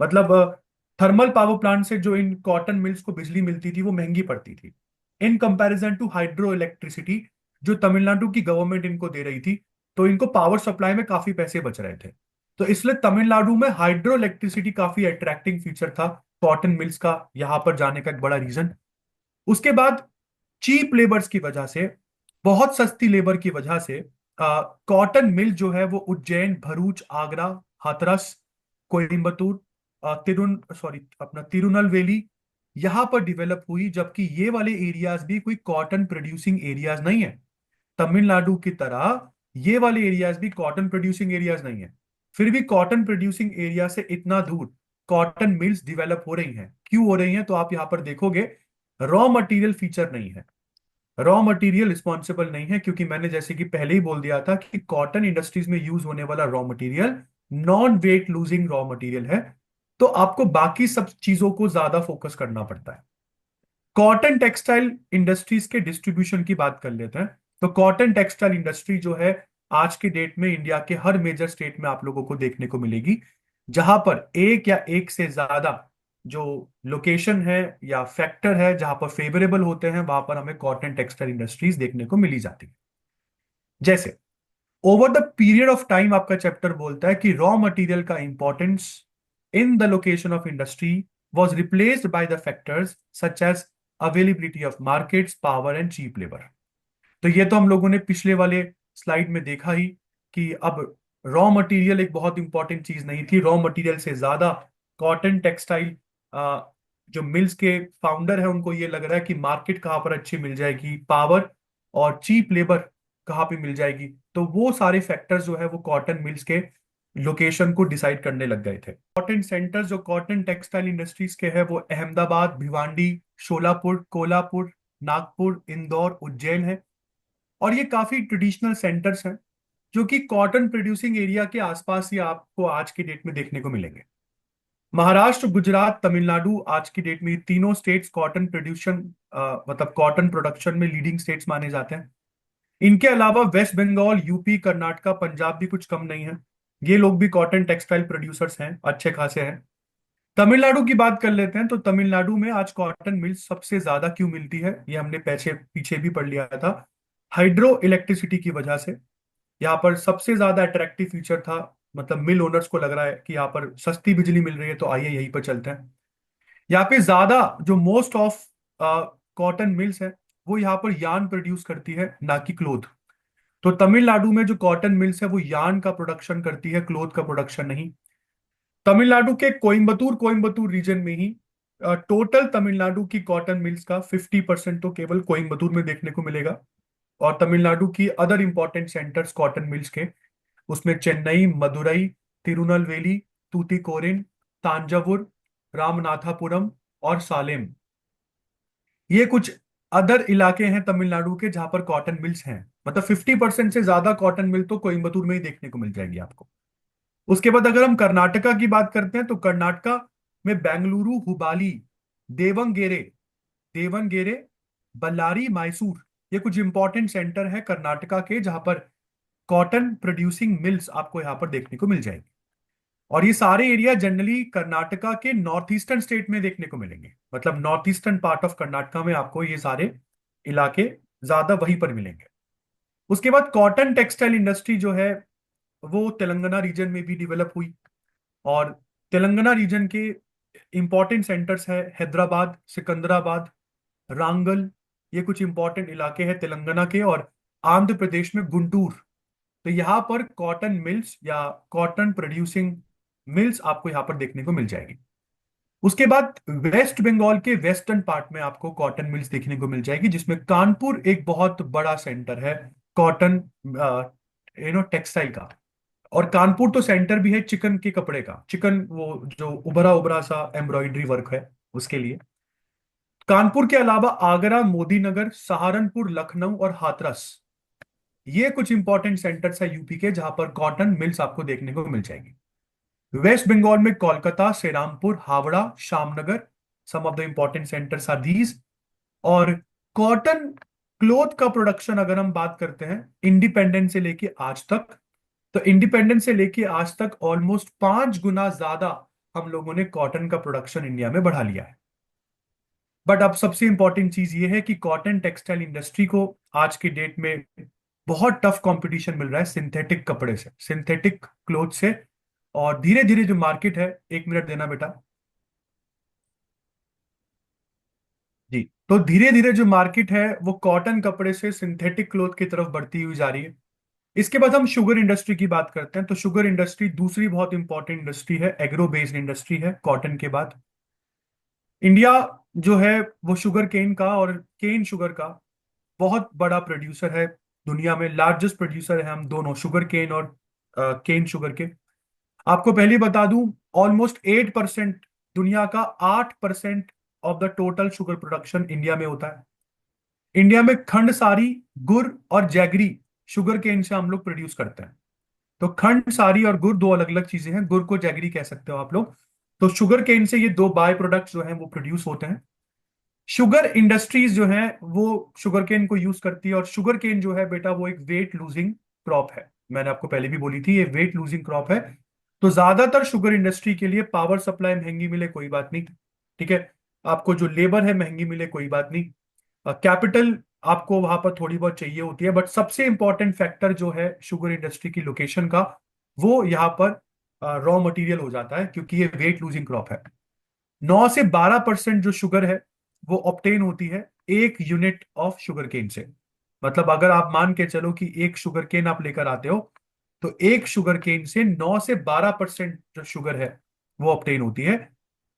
मतलब थर्मल पावर प्लांट से जो इन कॉटन मिल्स को बिजली मिलती थी वो महंगी पड़ती थी in comparison to hydro electricity जो तमिलनाडु की गवर्नमेंट इनको दे रही थी। तो इनको पावर सप्लाई में काफी पैसे बच रहे थे। तो इसलिए तमिलनाडु में हाइड्रो इलेक्ट्रिसिटी काफी अट्रैक्टिंग फीचर था कॉटन मिल्स का यहां पर जाने का एक बड़ा रीजन। उसके बाद चीप लेबर्स की वजह से, बहुत सस्ती लेबर की वजह से कॉटन मिल जो है वो उज्जैन, भरूच, आगरा, हाथरस, कोयम्बतूर, अपना तिरुनेलवेली यहां पर डेवलप हुई। जबकि ये वाले एरियाज भी कोई कॉटन प्रोड्यूसिंग एरियाज नहीं है तमिलनाडु की तरह। ये वाले एरियाज भी कॉटन प्रोड्यूसिंग एरियाज नहीं है। फिर भी कॉटन प्रोड्यूसिंग एरिया से इतना दूर कॉटन मिल्स डेवलप हो रही हैं। क्यों हो रही हैं? तो आप यहां पर देखोगे रॉ मटेरियल फीचर नहीं है। रॉ मटेरियल रिस्पॉन्सिबल नहीं है, क्योंकि मैंने जैसे कि पहले ही बोल दिया था कि कॉटन इंडस्ट्रीज में यूज होने वाला raw material non wait losing raw material है। तो आपको बाकी सब चीजों को ज्यादा फोकस करना पड़ता है। कॉटन टेक्सटाइल इंडस्ट्रीज के डिस्ट्रीब्यूशन की बात कर लेते हैं। तो कॉटन टेक्सटाइल इंडस्ट्री जो है आज के डेट में इंडिया के हर मेजर स्टेट में आप लोगों को देखने को मिलेगी, जहां पर एक या एक से ज्यादा जो लोकेशन है या फैक्टर है जहां पर फेवरेबल होते हैं वहां पर हमें कॉटन टेक्सटाइल इंडस्ट्रीज देखने को मिली जाती है। जैसे over the period of time आपका चैप्टर बोलता है कि रॉ मटेरियल का importance in the location of industry was replaced by the factors such as availability of markets, power and cheap labor। तो ये तो हम लोगों ने पिछले वाले स्लाइड में देखा ही कि अब रॉ मटेरियल एक बहुत इंपॉर्टेंट चीज नहीं थी। रॉ मटेरियल से ज्यादा कॉटन टेक्सटाइल जो मिल्स के फाउंडर है उनको ये लग रहा है कि मार्केट कहाँ पर अच्छी मिल जाएगी, पावर और चीप लेबर कहाँ पे मिल जाएगी। तो वो सारे फैक्टर्स जो है वो कॉटन मिल्स के लोकेशन को डिसाइड करने लग गए थे। कॉटन सेंटर्स जो कॉटन टेक्सटाइल इंडस्ट्रीज के हैं वो अहमदाबाद, भिवांडी, शोलापुर, कोल्हापुर, नागपुर, इंदौर, उज्जैन है। और ये काफी ट्रेडिशनल सेंटर्स हैं जो कि कॉटन प्रोड्यूसिंग एरिया के आसपास ही आपको आज की डेट में देखने को मिलेंगे। महाराष्ट्र, गुजरात, तमिलनाडु आज की डेट में ये तीनों स्टेट्स कॉटन प्रोड्यूशन मतलब कॉटन प्रोडक्शन में लीडिंग स्टेट्स माने जाते हैं। इनके अलावा वेस्ट बंगाल, यूपी, कर्नाटका, पंजाब भी कुछ कम नहीं है। ये लोग भी कॉटन टेक्सटाइल प्रोड्यूसर्स हैं, अच्छे खासे हैं। तमिलनाडु की बात कर लेते हैं। तो तमिलनाडु में आज कॉटन मिल सबसे ज्यादा क्यों मिलती है ये हमने पीछे पीछे भी पढ़ लिया था। हाइड्रो इलेक्ट्रिसिटी की वजह से यहाँ पर सबसे ज्यादा अट्रैक्टिव फीचर था। मतलब मिल ओनर्स को लग रहा है कि यहाँ पर सस्ती बिजली मिल रही है तो आइए यहीं पर चलते हैं। यहाँ पे ज्यादा जो मोस्ट ऑफ कॉटन मिल्स है वो यहाँ पर यार्न प्रोड्यूस करती है, ना कि क्लोथ। तो तमिलनाडु में जो कॉटन मिल्स है वो यार्न का प्रोडक्शन करती है, क्लोथ का प्रोडक्शन नहीं। तमिलनाडु के कोयम्बतूर कोयम्बतूर रीजन में ही टोटल तमिलनाडु की कॉटन मिल्स का 50% तो केवल कोयम्बतूर में देखने को मिलेगा। और तमिलनाडु की other important centres cotton mills के, उसमें चेन्नई, मदुरई, तिरुनेलवेली, तूतीकोरिन, तांजावुर, रामनाथापुरम और सालेम, ये कुछ अदर इलाके हैं तमिलनाडु के जहां पर कॉटन मिल्स हैं। मतलब 50% से ज्यादा कॉटन मिल तो कोयम्बतूर में ही देखने को मिल जाएगी आपको। उसके बाद अगर हम कर्नाटका की बात करते हैं तो कर्नाटका में बेंगलुरु, हुबाली, देवंगेरे देवनगेरे, बल्लारी, मैसूर, ये कुछ इंपॉर्टेंट सेंटर है कर्नाटका के जहां पर कॉटन प्रोड्यूसिंग मिल्स आपको यहां पर देखने को मिल जाएगी। और ये सारे एरिया जनरली कर्नाटका के नॉर्थ ईस्टर्न स्टेट में देखने को मिलेंगे। मतलब north eastern part of Karnataka में आपको ये सारे इलाके ज्यादा वहीं पर मिलेंगे। उसके बाद कॉटन टेक्सटाइल इंडस्ट्री जो है वो तेलंगाना रीजन में भी डेवलप हुई। और तेलंगाना रीजन के इंपॉर्टेंट सेंटर्स है हैदराबाद, सिकंदराबाद, रांगल, ये कुछ इंपॉर्टेंट इलाके हैं तेलंगाना के। और आंध्र प्रदेश में गुंटूर, तो यहाँ पर कॉटन मिल्स या कॉटन प्रोड्यूसिंग मिल्स आपको यहाँ पर देखने को मिल जाएगी। उसके बाद वेस्ट बंगाल के वेस्टर्न पार्ट में आपको कॉटन मिल्स देखने को मिल जाएगी, जिसमें कानपुर एक बहुत बड़ा सेंटर है कॉटन टेक्सटाइल का। और कानपुर तो सेंटर भी है चिकन के कपड़े का, चिकन वो जो उभरा उभरा सा एम्ब्रॉयडरी वर्क है उसके लिए। कानपुर के अलावा आगरा, मोदी नगर, सहारनपुर, लखनऊ और हाथरस, ये कुछ इंपॉर्टेंट सेंटर्स है यूपी के जहां पर कॉटन मिल्स आपको देखने को मिल जाएगी। वेस्ट बंगाल में Kolkata, Srirampur, Howrah, Shyamnagar, some of the important centres are these. और कॉटन क्लोथ का प्रोडक्शन अगर हम बात करते हैं इंडिपेंडेंस से लेके आज तक, तो इंडिपेंडेंस से लेके आज तक ऑलमोस्ट 5 गुना ज्यादा हम लोगों ने कॉटन का प्रोडक्शन इंडिया में बढ़ा लिया है। बट अब सबसे इंपॉर्टेंट चीज ये है कि कॉटन टेक्सटाइल इंडस्ट्री को आज की डेट में बहुत टफ कंपटीशन मिल रहा है सिंथेटिक कपड़े से, सिंथेटिक क्लोथ से। और धीरे धीरे जो मार्केट है, 1 मिनट देना बेटा जी, तो धीरे धीरे जो मार्केट है वो कॉटन कपड़े से सिंथेटिक क्लोथ की तरफ बढ़ती हुई जा रही है। इसके बाद हम शुगर इंडस्ट्री की बात करते हैं। तो शुगर इंडस्ट्री दूसरी बहुत इंपॉर्टेंट इंडस्ट्री है, एग्रो बेस्ड इंडस्ट्री है कॉटन के बाद। इंडिया जो है वो शुगर केन का और केन शुगर का बहुत बड़ा प्रोड्यूसर है, दुनिया में लार्जेस्ट प्रोड्यूसर है हम दोनों, शुगर केन और केन शुगर के। आपको पहले बता दूं, ऑलमोस्ट 8%, दुनिया का 8% of the total sugar production India में होता है। इंडिया में खंड सारी, गुड़ और जैगरी शुगर केन से हम लोग प्रोड्यूस करते हैं। तो खंड सारी और गुड़ दो अलग अलग चीजें हैं, गुड़ को जैगरी कह सकते हो आप लोग। तो शुगर केन से ये दो बाय प्रोडक्ट्स जो हैं वो प्रोड्यूस होते हैं। शुगर इंडस्ट्रीज जो है वो शुगर केन को यूज करती है। और शुगर केन जो है बेटा वो एक वेट लूजिंग क्रॉप है, मैंने आपको पहले भी बोली थी ये वेट लूजिंग क्रॉप है। तो ज्यादातर शुगर इंडस्ट्री के लिए पावर सप्लाई महंगी मिले कोई बात नहीं, ठीक है, आपको जो लेबर है महंगी मिले कोई बात नहीं, कैपिटल आपको वहां पर थोड़ी बहुत चाहिए होती है, बट सबसे इंपॉर्टेंट फैक्टर जो है शुगर इंडस्ट्री की लोकेशन का, वो यहाँ पर रॉ मटेरियल हो जाता है, क्योंकि ये वेट लूजिंग क्रॉप है। 9 से 12% जो शुगर है वो ऑप्टेन होती है 1 यूनिट ऑफ शुगर केन से। मतलब अगर आप मान के चलो कि एक शुगर केन आप लेकर आते हो, तो एक शुगर केन से 9 से 12% जो शुगर है वो ऑप्टेन होती है।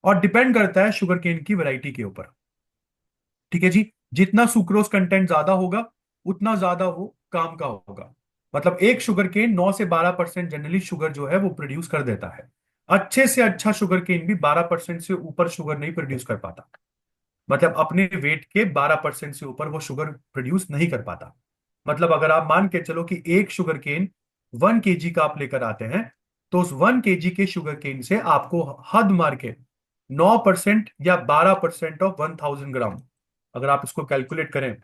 और डिपेंड करता है शुगर केन की वैरायटी के ऊपर, ठीक है जी। जितना सुक्रोज कंटेंट ज्यादा होगा उतना ज्यादा वो काम का होगा। मतलब एक शुगर केन 9 से 12% जनरली शुगर जो है वो प्रोड्यूस कर देता है। अच्छे से अच्छा शुगर केन भी 12% से ऊपर शुगर नहीं प्रोड्यूस कर पाता, मतलब अपने वेट के 12% से ऊपर वो शुगर प्रोड्यूस नहीं कर पाता। मतलब अगर आप मान के चलो कि एक शुगर केन 1 kg का आप लेकर आते हैं, तो उस 1 kg के शुगर केन से आपको हद मार के 9% या 12% ऑफ 1000 ग्राम, अगर आप इसको कैलकुलेट करें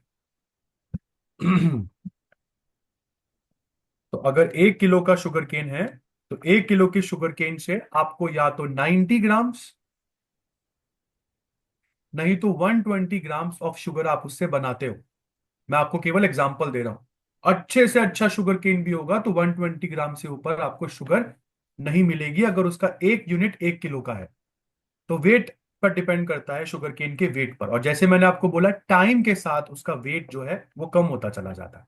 तो अगर 1 किलो का शुगर केन है, तो 1 किलो के शुगर केन से आपको या तो 90 ग्राम्स, नहीं तो 120 ग्राम्स ऑफ शुगर आप उससे बनाते हो। मैं आपको केवल एग्जांपल दे रहा हूं। अच्छे से अच्छा शुगर केन भी होगा तो 120 ग्राम से ऊपर आपको शुगर नहीं मिलेगी, अगर उसका 1 यूनिट 1 किलो का है। तो वेट पर डिपेंड करता है शुगर केन के वेट पर, और जैसे मैंने आपको बोला टाइम के साथ उसका वेट जो है वो कम होता चला जाता है।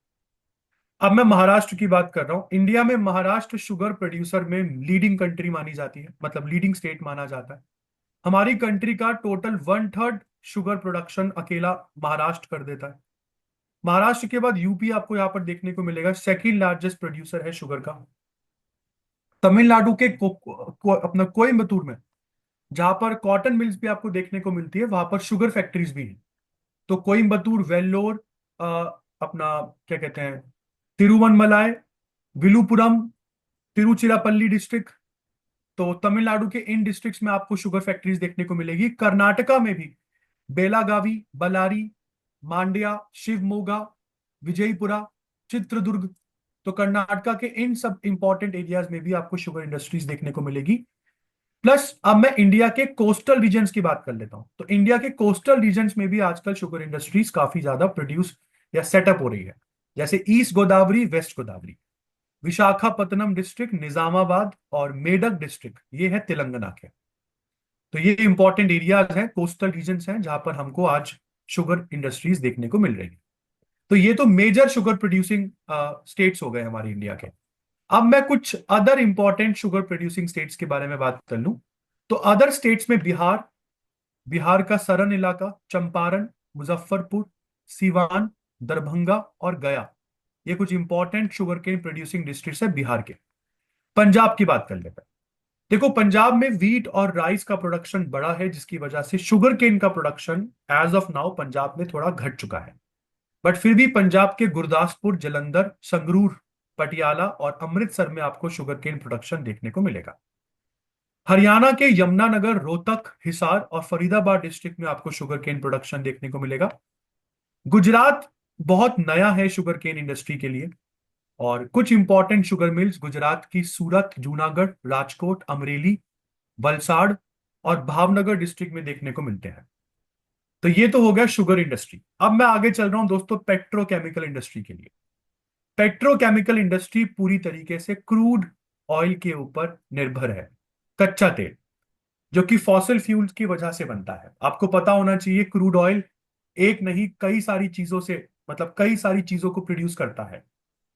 अब मैं महाराष्ट्र की बात कर रहा हूं। इंडिया में महाराष्ट्र शुगर प्रोड्यूसर में लीडिंग कंट्री मानी जाती है, मतलब लीडिंग स्टेट माना जाता है। हमारी कंट्री का टोटल 1/3 शुगर प्रोडक्शन अकेला महाराष्ट्र कर देता है। महाराष्ट्र के बाद यूपी आपको यहाँ पर देखने को मिलेगा, सेकंड लार्जेस्ट प्रोड्यूसर है शुगर का। तमिलनाडु के अपना कोयम्बतूर में, जहां पर कॉटन मिल्स भी आपको देखने को मिलती है, वहां पर शुगर फैक्ट्रीज भी हैं। तो कोयम्बतूर, वेल्लोर, अ, अपना क्या कहते हैं, तिरुवनमलाई, विलुपुरम, तिरुचिरापल्ली डिस्ट्रिक्ट, तो तमिलनाडु के इन डिस्ट्रिक्ट्स में आपको शुगर फैक्ट्रीज देखने को मिलेगी। कर्नाटका में भी बेलागावी, बलारी, मांड्या, शिवमोगा, विजयपुरा, चित्रदुर्ग, तो कर्नाटका के इन सब इंपॉर्टेंट एरियाज में भी आपको शुगर इंडस्ट्रीज देखने को मिलेगी। प्लस अब मैं इंडिया के कोस्टल रीजन्स की बात कर लेता हूं। तो इंडिया के कोस्टल रीजन्स में भी आजकल शुगर इंडस्ट्रीज काफी ज्यादा प्रोड्यूस या सेटअप हो रही है। जैसे east Godavari, west Godavari, Visakhapatnam district, Nizamabad और मेडक डिस्ट्रिक्ट, ये है तेलंगाना के। तो ये इंपॉर्टेंट एरियाज हैं, कोस्टल रीजन्स हैं, जहां पर हमको आज शुगर इंडस्ट्रीज देखने को मिल रही है। तो ये तो मेजर शुगर प्रोड्यूसिंग स्टेट्स हो गए हमारे इंडिया के। अब मैं कुछ other important sugar producing states के बारे में बात कर लूं, तो अदर स्टेट्स में बिहार, बिहार का सरन इलाका, चंपारण, मुजफ्फरपुर, सीवान, दरभंगा और गया, ये कुछ important sugar cane producing districts है बिहार के। पंजाब की बात कर लेते हैं। देखो, पंजाब में व्हीट और राइस का प्रोडक्शन बड़ा है, जिसकी वजह से शुगर केन का production as of now Punjab में थोड़ा घट चुका है। बट फिर भी पंजाब के गुरदासपुर, जलंधर, संगरूर, पटियाला और अमृतसर में आपको शुगर केन प्रोडक्शन देखने को मिलेगा। हरियाणा के यमुनानगर, रोहतक, हिसार और फरीदाबाद डिस्ट्रिक्ट में आपको शुगर केन प्रोडक्शन देखने को मिलेगा। गुजरात बहुत नया है शुगर केन इंडस्ट्री के लिए, और कुछ इंपॉर्टेंट शुगर मिल्स गुजरात की सूरत, जूनागढ़, राजकोट, अमरेली, वलसाड़ और भावनगर डिस्ट्रिक्ट में देखने को मिलते हैं। तो ये तो हो गया शुगर इंडस्ट्री। अब मैं आगे चल रहा हूं दोस्तों पेट्रोकेमिकल इंडस्ट्री के लिए। पेट्रोकेमिकल इंडस्ट्री पूरी तरीके से क्रूड ऑयल के ऊपर निर्भर है, कच्चा तेल, जो कि फॉसिल फ्यूल्स की वजह से बनता है। आपको पता होना चाहिए क्रूड ऑयल एक नहीं कई सारी चीजों से, मतलब कई सारी चीजों को प्रोड्यूस करता है।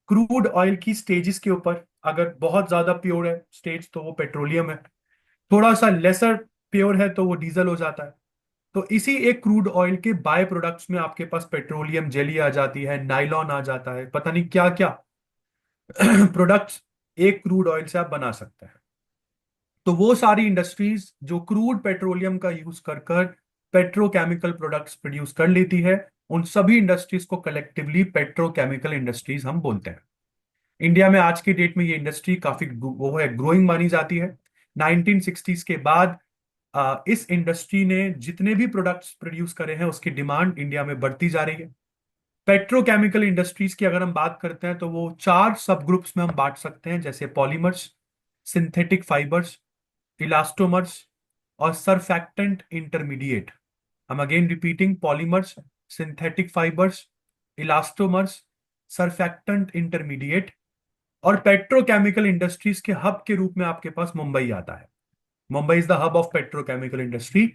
क्रूड ऑयल की स्टेजेस के ऊपर, अगर बहुत ज्यादा प्योर है स्टेज तो वो पेट्रोलियम है, थोड़ा सा लेसर प्योर है तो वो डीजल हो जाता है। तो इसी एक क्रूड ऑयल के बाय प्रोडक्ट्स में आपके पास पेट्रोलियम जेली आ जाती है, नाइलॉन आ जाता है, पता नहीं क्या क्या प्रोडक्ट्स एक क्रूड ऑयल से आप बना सकते हैं। तो वो सारी इंडस्ट्रीज जो क्रूड पेट्रोलियम का यूज कर कर पेट्रोकेमिकल प्रोडक्ट्स प्रोड्यूस कर लेती है, उन सभी इंडस्ट्रीज को कलेक्टिवली पेट्रोकेमिकल इंडस्ट्रीज हम बोलते हैं। इंडिया में आज की डेट में ये इंडस्ट्री काफी वो है ग्रोइंग मानी जाती है। 1960s के बाद इस इंडस्ट्री ने जितने भी प्रोडक्ट्स प्रोड्यूस करे हैं उसकी डिमांड इंडिया में बढ़ती जा रही है। पेट्रोकेमिकल इंडस्ट्रीज की अगर हम बात करते हैं तो वो चार सब ग्रुप्स में हम बांट सकते हैं, जैसे पॉलीमर्स, सिंथेटिक फाइबर्स, इलास्टोमर्स और surfactant intermediate. I'm again repeating: polymers, synthetic fibres, elastomers, surfactant intermediate. और पेट्रोकेमिकल इंडस्ट्रीज के हब के रूप में आपके पास मुंबई आता है। Mumbai is the hub of petrochemical industry.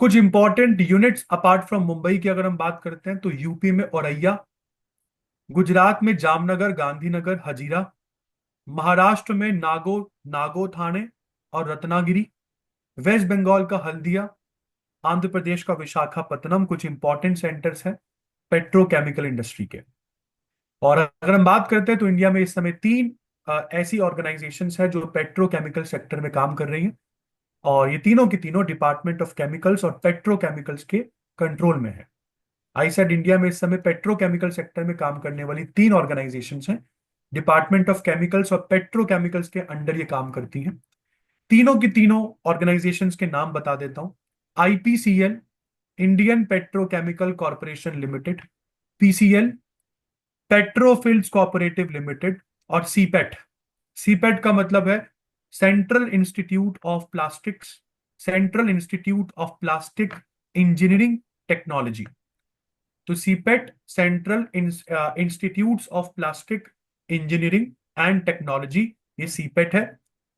कुछ important units apart from Mumbai की अगर हम बात करते हैं तो यूपी में औरैया, गुजरात में जामनगर, गांधीनगर, हजीरा, महाराष्ट्र में नागो थाने और रत्नागिरी, वेस्ट बंगाल का हल्दिया, आंध्र प्रदेश का विशाखापत्तनम कुछ इंपॉर्टेंट सेंटर्स हैं पेट्रोकेमिकल इंडस्ट्री के। और अगर हम बात करते हैं तो इंडिया में इस समय तीन ऐसी ऑर्गेनाइजेशंस हैं जो पेट्रोकेमिकल सेक्टर में काम कर रही हैं, और ये तीनों की तीनों डिपार्टमेंट ऑफ केमिकल्स और पेट्रोकेमिकल्स के कंट्रोल में है। आई सेड इंडिया में इस समय पेट्रोकेमिकल सेक्टर में काम करने वाली तीन ऑर्गेनाइजेशंस हैं, डिपार्टमेंट ऑफ केमिकल्स और पेट्रोकेमिकल्स के अंडर ये काम करती हैं। तीनों की तीनों ऑर्गेनाइजेशंस के नाम बता देता हूं। IPCL, Indian Petrochemical Corporation Limited, PCL, Petrofils Cooperative Limited, और सीपेट। सीपेट का मतलब है Central Institute of Plastics, Central Institute of Plastic Engineering Technology. तो CIPET Central Institutes of Plastic Engineering and Technology, ये सीपेट है।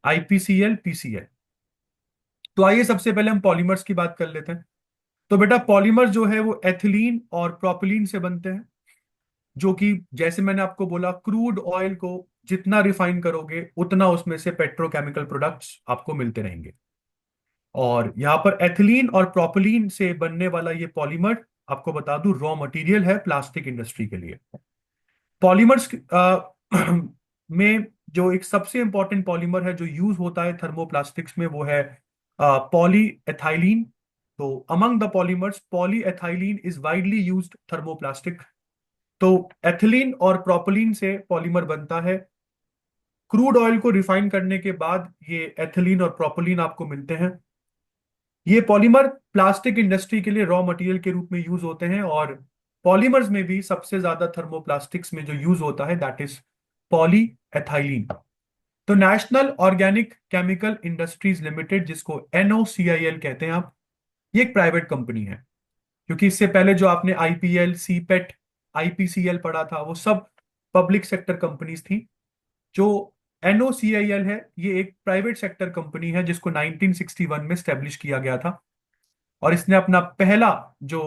IPCL, PCL. तो आइए सबसे पहले हम पॉलीमर्स की बात कर लेते हैं। तो बेटा पॉलीमर जो है वो एथिलीन और प्रोपिलीन से बनते हैं, जो कि जैसे मैंने आपको बोला क्रूड ऑयल को जितना रिफाइन करोगे उतना उसमें से पेट्रोकेमिकल प्रोडक्ट्स आपको मिलते रहेंगे। और यहाँ पर एथिलीन और प्रोपिलीन से बनने वाला ये पॉलीमर, आपको बता दूं, रॉ मटेरियल है प्लास्टिक इंडस्ट्री के लिए। पॉलीमर्स में जो एक सबसे इंपॉर्टेंट पॉलीमर है जो यूज होता है थर्मोप्लास्टिक्स में, वो है पॉली एथाइलीन। तो among the polymers polyethylene is widely used thermoplastic. तो एथिलीन और प्रोपिलीन से पॉलीमर बनता है। क्रूड ऑयल को रिफाइन करने के बाद ये एथिलीन और प्रोपिलीन आपको मिलते हैं। ये पॉलीमर प्लास्टिक इंडस्ट्री के लिए रॉ मटेरियल के रूप में यूज होते हैं, और पॉलीमर्स में भी सबसे ज्यादा थर्मोप्लास्टिक्स में जो यूज होता है दैट इज पॉली एथाइलीन। तो National Organic Chemical Industries Limited, जिसको एनओसीआईएल कहते हैं आप, ये एक प्राइवेट कंपनी है। क्योंकि इससे पहले जो आपने आईपीएल, सीपेट, आईपीसीएल पढ़ा था वो सब पब्लिक सेक्टर कंपनीज थी। जो एनओसीआईएल है ये एक प्राइवेट सेक्टर कंपनी है जिसको 1961 में स्टेब्लिश किया गया था। और इसने अपना पहला जो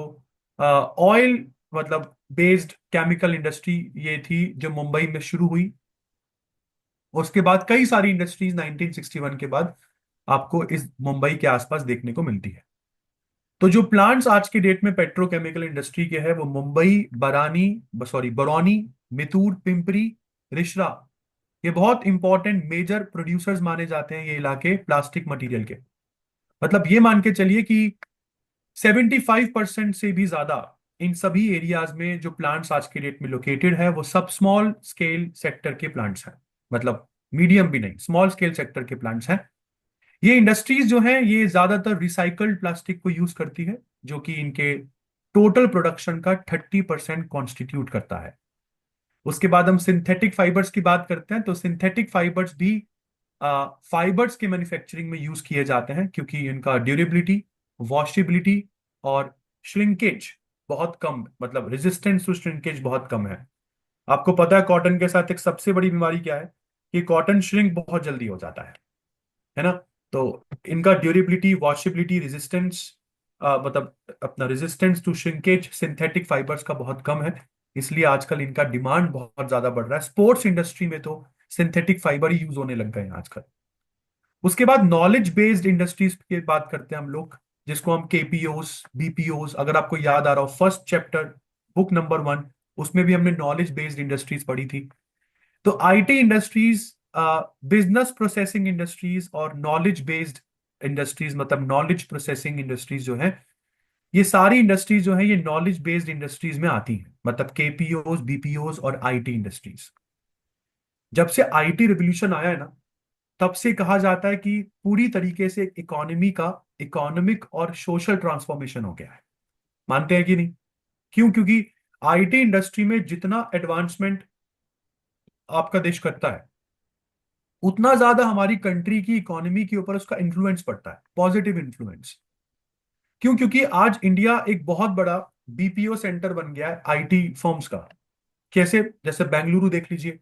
ऑयल मतलब बेस्ड केमिकल इंडस्ट्री ये थी जो मुंबई में शुरू हुई। उसके बाद कई सारी इंडस्ट्रीज 1961 के बाद आपको इस मुंबई के आसपास देखने को मिलती है। तो जो प्लांट्स आज की डेट में पेट्रोकेमिकल इंडस्ट्री के हैं वो मुंबई, बरौनी, मितूर, पिंपरी, रिषड़ा, ये बहुत इंपॉर्टेंट मेजर प्रोड्यूसर्स माने जाते हैं ये इलाके प्लास्टिक मटेरियल के। मतलब ये मान के चलिए कि 75% से भी ज्यादा इन सभी एरियाज में जो प्लांट्स आज के डेट में लोकेटेड है वो सब स्मॉल स्केल सेक्टर के प्लांट्स हैं। मतलब मीडियम भी नहीं, स्मॉल स्केल सेक्टर के प्लांट्स हैं। ये इंडस्ट्रीज जो हैं ये ज्यादातर रिसाइकल्ड प्लास्टिक को यूज करती है, जो कि इनके टोटल प्रोडक्शन का 30% कॉन्स्टिट्यूट करता है। उसके बाद हम सिंथेटिक फाइबर्स की बात करते हैं, तो सिंथेटिक फाइबर्स भी फाइबर्स के मैन्युफैक्चरिंग में यूज किए जाते हैं, क्योंकि इनका ड्यूरेबिलिटी, वॉशेबिलिटी और श्रिंकेज बहुत कम, मतलब रेजिस्टेंस टू श्रिंकेज बहुत कम है। आपको पता है कॉटन के साथ एक सबसे बड़ी बीमारी क्या है, कि कॉटन श्रिंक बहुत जल्दी हो जाता है ना। तो इनका ड्यूरेबिलिटी, वॉशेबिलिटी, रेजिस्टेंस, मतलब अपना resistance to shrinkage synthetic fibres का बहुत कम है। इसलिए आजकल इनका डिमांड बहुत ज्यादा बढ़ रहा है। स्पोर्ट्स इंडस्ट्री में तो सिंथेटिक फाइबर ही यूज होने लग गए हैं आजकल। उसके बाद नॉलेज बेस्ड इंडस्ट्रीज की बात करते हैं हम लोग, जिसको हम केपीओस, बीपीओस, अगर आपको याद आ रहा हो फर्स्ट चैप्टर बुक नंबर 1, उसमें भी हमने नॉलेज बेस्ड इंडस्ट्रीज पढ़ी थी। तो IT industries, business processing industries और नॉलेज बेस्ड इंडस्ट्रीज, मतलब नॉलेज प्रोसेसिंग इंडस्ट्रीज जो है, ये सारी इंडस्ट्रीज जो है ये नॉलेज बेस्ड इंडस्ट्रीज में आती हैं। मतलब केपीओस, बीपीओस और आईटी इंडस्ट्रीज। जब से आईटी रिवोल्यूशन आया है ना, तब से कहा जाता है कि पूरी तरीके से इकोनॉमी का इकोनॉमिक और सोशल ट्रांसफॉर्मेशन हो गया है। मानते हैं कि नहीं? क्यों? क्योंकि आईटी इंडस्ट्री में जितना एडवांसमेंट आपका देश करता है, उतना ज्यादा हमारी कंट्री की इकोनॉमी के ऊपर उसका इन्फ्लुएंस पड़ता है, पॉजिटिव इन्फ्लुएंस। क्यों? क्योंकि आज इंडिया एक बहुत बड़ा बीपीओ सेंटर बन गया है आईटी फर्म्स का। कैसे? जैसे बेंगलुरु देख लीजिए।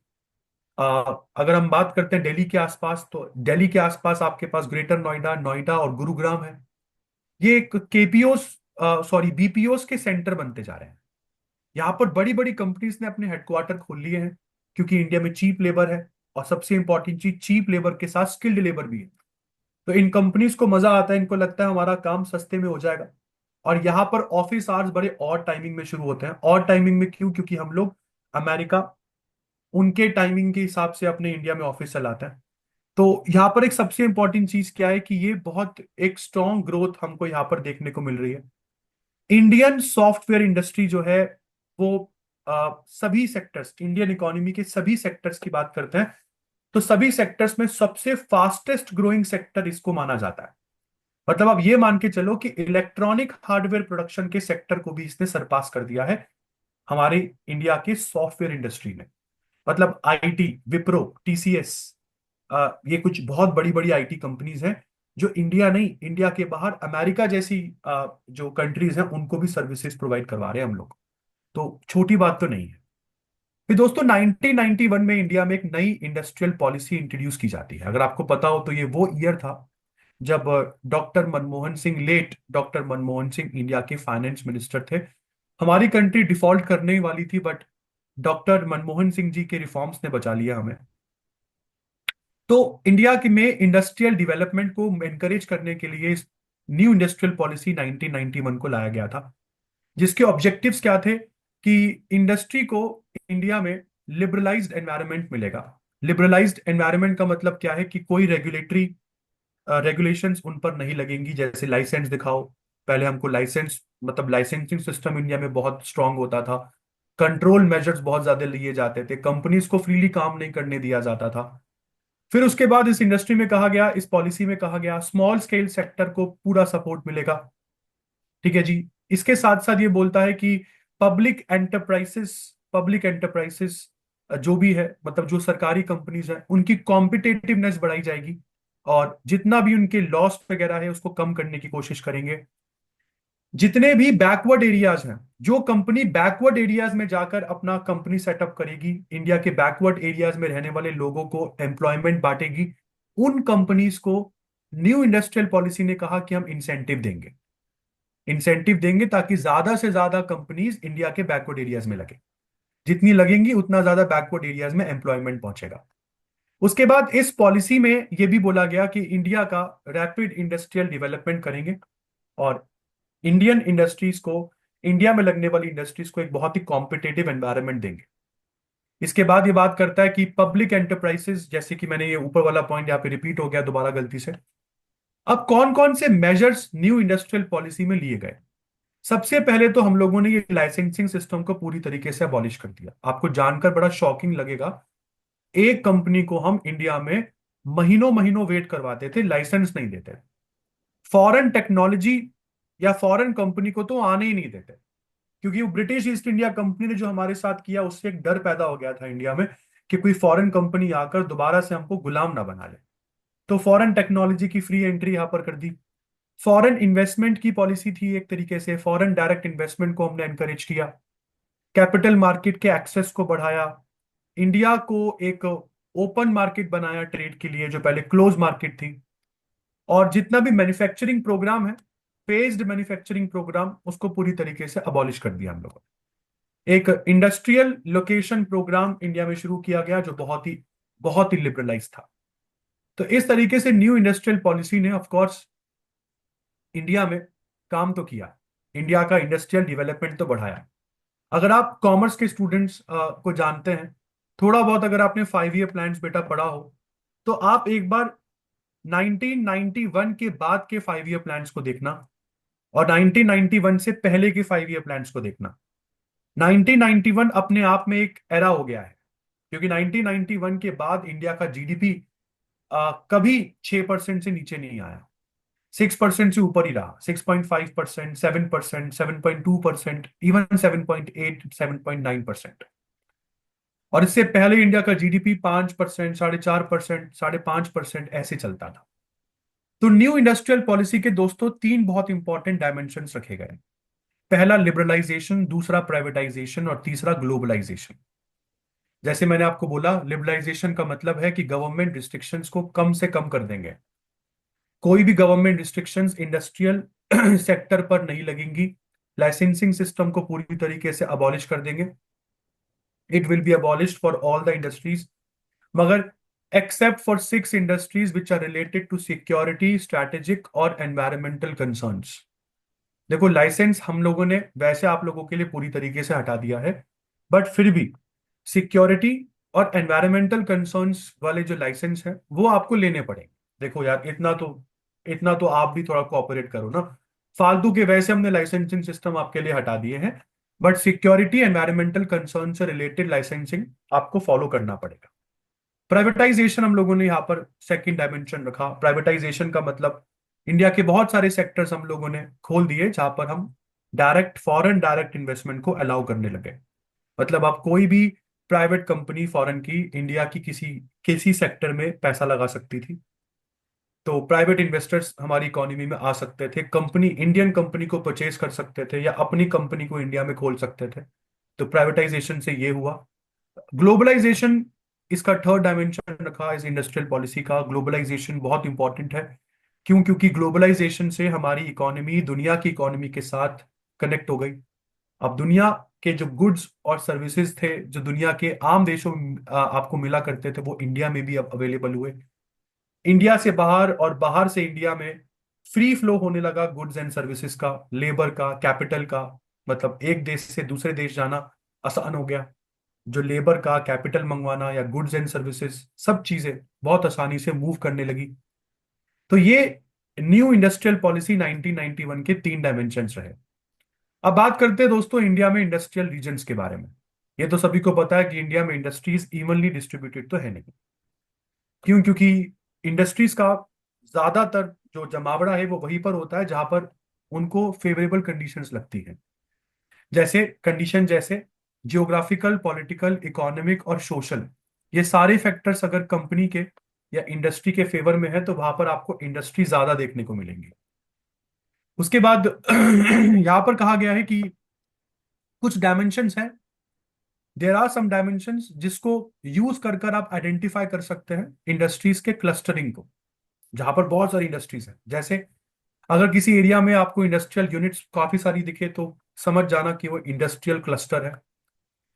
अगर हम बात करते हैं दिल्ली के आसपास, तो दिल्ली के आसपास आपके पास ग्रेटर नोएडा, नोएडा और गुरुग्राम है। ये एक केपीओस, बीपीओस के सेंटर बनते जा रहे हैं। यहाँ पर बड़ी बड़ी कंपनीज ने अपने हेडक्वार्टर खोल लिए हैं, क्योंकि इंडिया में चीप लेबर है। और सबसे इंपॉर्टेंट चीज, चीप लेबर के साथ स्किल्ड लेबर भी है। तो इन कंपनीज को मजा आता है, इनको लगता है हमारा काम सस्ते में हो जाएगा। और यहाँ पर ऑफिस आवर्स बड़े और टाइमिंग में शुरू होते हैं। और टाइमिंग में क्यों? क्योंकि हम लोग अमेरिका, उनके टाइमिंग के हिसाब से अपने इंडिया में ऑफिस चलाते हैं। तो यहाँ पर एक सबसे इंपॉर्टेंट चीज क्या है, कि ये बहुत एक स्ट्रॉन्ग ग्रोथ हमको यहाँ पर देखने को मिल रही है। इंडियन सॉफ्टवेयर इंडस्ट्री जो है वो सभी सेक्टर्स, इंडियन इकोनॉमी के सभी सेक्टर्स की बात करते हैं, तो सभी सेक्टर्स में सबसे फास्टेस्ट ग्रोइंग सेक्टर इसको माना जाता है। मतलब आप ये मान के चलो कि इलेक्ट्रॉनिक हार्डवेयर प्रोडक्शन के सेक्टर को भी इसने सरपास कर दिया है हमारे इंडिया के सॉफ्टवेयर इंडस्ट्री में। मतलब आईटी, विप्रो, टीसीएस, ये कुछ बहुत बड़ी बड़ी आईटी कंपनीज हैं, जो इंडिया नहीं, इंडिया के बाहर अमेरिका जैसी जो कंट्रीज हैं उनको भी सर्विसेज प्रोवाइड करवा रहे हैं हम लोग। तो छोटी बात तो नहीं है। फिर दोस्तों 1991 में इंडिया में एक नई इंडस्ट्रियल पॉलिसी इंट्रोड्यूस की जाती है। अगर आपको पता हो तो ये वो ईयर था जब डॉक्टर मनमोहन सिंह इंडिया के फाइनेंस मिनिस्टर थे। हमारी कंट्री डिफॉल्ट करने ही वाली थी, बट डॉक्टर मनमोहन सिंह जी के रिफॉर्म्स ने बचा लिया हमें। तो इंडिया के में इंडस्ट्रियल डेवलपमेंट को एनकरेज करने के लिए न्यू इंडस्ट्रियल पॉलिसी 1991 को लाया गया था, जिसके ऑब्जेक्टिव्स क्या थे, कि इंडस्ट्री को इंडिया में लिबरलाइज्ड एनवायरनमेंट मिलेगा। लिबरलाइज्ड एनवायरनमेंट का मतलब क्या है, कि कोई रेगुलेशंस उन पर नहीं लगेंगी। जैसे लाइसेंस दिखाओ, पहले हमको लाइसेंस, मतलब लाइसेंसिंग सिस्टम इंडिया में बहुत स्ट्रांग होता था। कंट्रोल मेजर्स बहुत ज्यादा लिए जाते थे, कंपनीज को फ्रीली काम नहीं करने दिया जाता था। फिर उसके बाद इस इंडस्ट्री में कहा गया, इस पॉलिसी में कहा गया स्मॉल स्केल सेक्टर को पूरा सपोर्ट मिलेगा। ठीक है जी। इसके साथ साथ ये बोलता है कि पब्लिक एंटरप्राइसेस जो भी है, मतलब जो सरकारी कंपनीज हैं, उनकी कॉम्पिटेटिवनेस बढ़ाई जाएगी। और जितना भी उनके लॉस वगैरह है उसको कम करने की कोशिश करेंगे। जितने भी बैकवर्ड एरियाज हैं, जो कंपनी बैकवर्ड एरियाज में जाकर अपना कंपनी सेटअप करेगी, इंडिया के बैकवर्ड एरियाज में रहने वाले लोगों को एम्प्लॉयमेंट बांटेगी, उन कंपनीज को न्यू इंडस्ट्रियल पॉलिसी ने कहा कि हम इंसेंटिव देंगे ताकि ज्यादा से ज्यादा कंपनीज इंडिया के बैकवर्ड एरियाज में लगे। जितनी लगेंगी उतना ज्यादा बैकवर्ड एरियाज में एम्प्लॉयमेंट पहुंचेगा। उसके बाद इस पॉलिसी में यह भी बोला गया कि इंडिया का रैपिड इंडस्ट्रियल डेवलपमेंट करेंगे और इंडियन इंडस्ट्रीज को, इंडिया में लगने वाली इंडस्ट्रीज को एक बहुत ही कॉम्पिटेटिव एनवायरनमेंट देंगे। इसके बाद ये बात करता है कि पब्लिक एंटरप्राइजेस, जैसे कि मैंने ये ऊपर वाला पॉइंट यहाँ पे रिपीट हो गया दोबारा गलती से। अब कौन कौन से मेजर्स न्यू इंडस्ट्रियल पॉलिसी में लिए गए? सबसे पहले तो हम लोगों ने ये लाइसेंसिंग सिस्टम को पूरी तरीके से अबॉलिश कर दिया। आपको जानकर बड़ा शॉकिंग लगेगा, एक कंपनी को हम इंडिया में महीनों महीनों वेट करवाते थे, लाइसेंस नहीं देते। फॉरेन टेक्नोलॉजी या फॉरेन कंपनी को तो आने ही नहीं देते, क्योंकि वो ब्रिटिश ईस्ट इंडिया कंपनी ने जो हमारे साथ किया उससे एक डर पैदा हो गया था इंडिया में कि कोई फॉरेन कंपनी आकर दोबारा से हमको गुलाम ना बना ले। तो फॉरेन टेक्नोलॉजी की फ्री एंट्री यहां पर कर दी। फॉरेन इन्वेस्टमेंट की पॉलिसी थी, एक तरीके से फॉरेन डायरेक्ट इन्वेस्टमेंट को हमने एनकरेज किया। कैपिटल मार्केट के एक्सेस को बढ़ाया। इंडिया को एक ओपन मार्केट बनाया ट्रेड के लिए, जो पहले क्लोज मार्केट थी। और जितना भी मैन्युफैक्चरिंग प्रोग्राम है, फेज्ड मैन्युफैक्चरिंग प्रोग्राम, उसको पूरी तरीके से अबॉलिश कर दिया हम लोगों ने। एक इंडस्ट्रियल लोकेशन प्रोग्राम इंडिया में शुरू किया गया जो बहुत ही लिबरलाइज था। तो इस तरीके से न्यू इंडस्ट्रियल पॉलिसी ने ऑफ कोर्स इंडिया में काम तो किया, इंडिया का इंडस्ट्रियल डेवलपमेंट तो बढ़ाया। अगर आप कॉमर्स के स्टूडेंट्स को जानते हैं, थोड़ा बहुत अगर आपने 5 ईयर प्लान्स बेटा पढ़ा हो, तो आप एक बार 1991 के बाद के 5 ईयर प्लान्स को देखना और 1991 से पहले के 5 ईयर प्लान्स को देखना। 1991 अपने आप में एक एरा हो गया है, क्योंकि 1991 के बाद इंडिया का जीडीपी कभी 6% से नीचे नहीं आया, 6% से ऊपर ही रहा। 6.5%, 7%, 7.2%, इवन 7.8, 7.9%। और इससे पहले इंडिया का जीडीपी 5%, 4.5%, 5.5% ऐसे चलता था। तो न्यू इंडस्ट्रियल पॉलिसी के दोस्तों तीन बहुत इंपॉर्टेंट डायमेंशंस रखे गए। पहला लिबरलाइजेशन, दूसरा प्राइवेटाइजेशन और तीसरा ग्लोबलाइजेशन। जैसे मैंने आपको बोला, लिबरलाइजेशन का मतलब है कि गवर्नमेंट रिस्ट्रिक्शंस को कम से कम कर देंगे। कोई भी गवर्नमेंट रिस्ट्रिक्शंस इंडस्ट्रियल सेक्टर पर नहीं लगेंगी। लाइसेंसिंग सिस्टम को पूरी तरीके से अबॉलिश कर देंगे। It will be abolished for all the industries, मगर except for 6 industries which are related to security, strategic और एनवायरमेंटल कंसर्न्स। देखो, लाइसेंस हम लोगों ने वैसे आप लोगों के लिए पूरी तरीके से हटा दिया है, बट फिर भी सिक्योरिटी और एनवायरमेंटल कंसर्न्स वाले जो लाइसेंस हैं वो आपको लेने पड़ेंगे। देखो यार, इतना तो आप भी थोड़ा कोऑपरेट करो ना। फालतू के वैसे हमने लाइसेंसिंग सिस्टम आपके लिए हटा दिए हैं, बट सिक्योरिटी एनवायरमेंटल कंसर्न से रिलेटेड लाइसेंसिंग आपको फॉलो करना पड़ेगा। प्राइवेटाइजेशन हम लोगों ने यहाँ पर सेकंड डायमेंशन रखा। प्राइवेटाइजेशन का मतलब इंडिया के बहुत सारे सेक्टर्स हम लोगों ने खोल दिए जहां पर हम डायरेक्ट फॉरेन डायरेक्ट इन्वेस्टमेंट को अलाउ करने लगे। मतलब आप कोई भी प्राइवेट कंपनी फॉरेन की इंडिया की किसी किसी सेक्टर में पैसा लगा सकती थी। तो प्राइवेट इन्वेस्टर्स हमारी इकोनॉमी में आ सकते थे, कंपनी इंडियन कंपनी को परचेज कर सकते थे या अपनी कंपनी को इंडिया में खोल सकते थे। तो प्राइवेटाइजेशन से ये हुआ। ग्लोबलाइजेशन, इसका थर्ड डायमेंशन रखा इस इंडस्ट्रियल पॉलिसी का। ग्लोबलाइजेशन बहुत इंपॉर्टेंट है। क्यों? क्योंकि ग्लोबलाइजेशन से हमारी इकोनॉमी दुनिया की इकोनॉमी के साथ कनेक्ट हो गई। अब दुनिया के जो गुड्स और सर्विसेज थे जो दुनिया के आम देशों में आपको मिला करते थे, वो इंडिया में भी अब अवेलेबल हुए। इंडिया से बाहर और बाहर से इंडिया में फ्री फ्लो होने लगा गुड्स एंड सर्विसेज का, लेबर का, कैपिटल का। मतलब एक देश से दूसरे देश जाना आसान हो गया। जो लेबर का, कैपिटल मंगवाना या गुड्स एंड सर्विसेज, सब चीजें बहुत आसानी से मूव करने लगी। तो ये न्यू इंडस्ट्रियल पॉलिसी 1991 के तीन डायमेंशंस रहे। अब बात करते हैं दोस्तों इंडिया में इंडस्ट्रियल रीजन्स के बारे में। ये तो सभी को पता है कि इंडिया में इंडस्ट्रीज इवनली डिस्ट्रीब्यूटेड तो है नहीं। क्यों? क्योंकि इंडस्ट्रीज का ज्यादातर जो जमावड़ा है वो वहीं पर होता है जहां पर उनको फेवरेबल कंडीशंस लगती हैं। जैसे जियोग्राफिकल, पॉलिटिकल, इकोनॉमिक और सोशल, ये सारे फैक्टर्स अगर कंपनी के या इंडस्ट्री के फेवर में है तो वहां पर आपको इंडस्ट्री ज्यादा देखने को मिलेंगी। उसके बाद यहां पर कहा गया है कि कुछ डायमेंशंस हैं। देर आर सम डायमेंशंस जिसको यूज कर कर आप आइडेंटिफाई कर सकते हैं इंडस्ट्रीज के क्लस्टरिंग को, जहां पर बहुत सारी इंडस्ट्रीज हैं। जैसे अगर किसी एरिया में आपको इंडस्ट्रियल यूनिट्स काफी सारी दिखे तो समझ जाना कि वो इंडस्ट्रियल क्लस्टर है।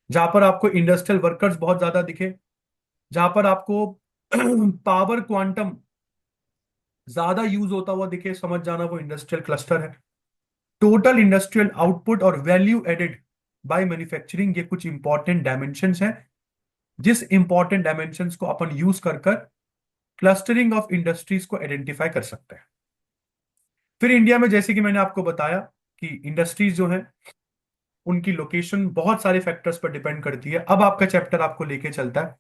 जहां पर आपको इंडस्ट्रियल वर्कर्स बहुत ज्यादा दिखे, जहां पर आपको पावर क्वांटम ज्यादा यूज होता हुआ दिखे, समझ जाना वो इंडस्ट्रियल क्लस्टर है। टोटल इंडस्ट्रियल आउटपुट और वैल्यू एडेड बाय मैन्युफैक्चरिंग, ये कुछ इंपॉर्टेंट डायमेंशंस हैं, जिस इंपॉर्टेंट डायमेंशंस को अपन यूज कर कर क्लस्टरिंग ऑफ इंडस्ट्रीज को आइडेंटिफाई कर सकते हैं। फिर इंडिया में जैसे कि मैंने आपको बताया कि इंडस्ट्रीज जो हैं उनकी लोकेशन बहुत सारे फैक्टर्स पर डिपेंड करती है। अब आपका चैप्टर आपको लेके चलता है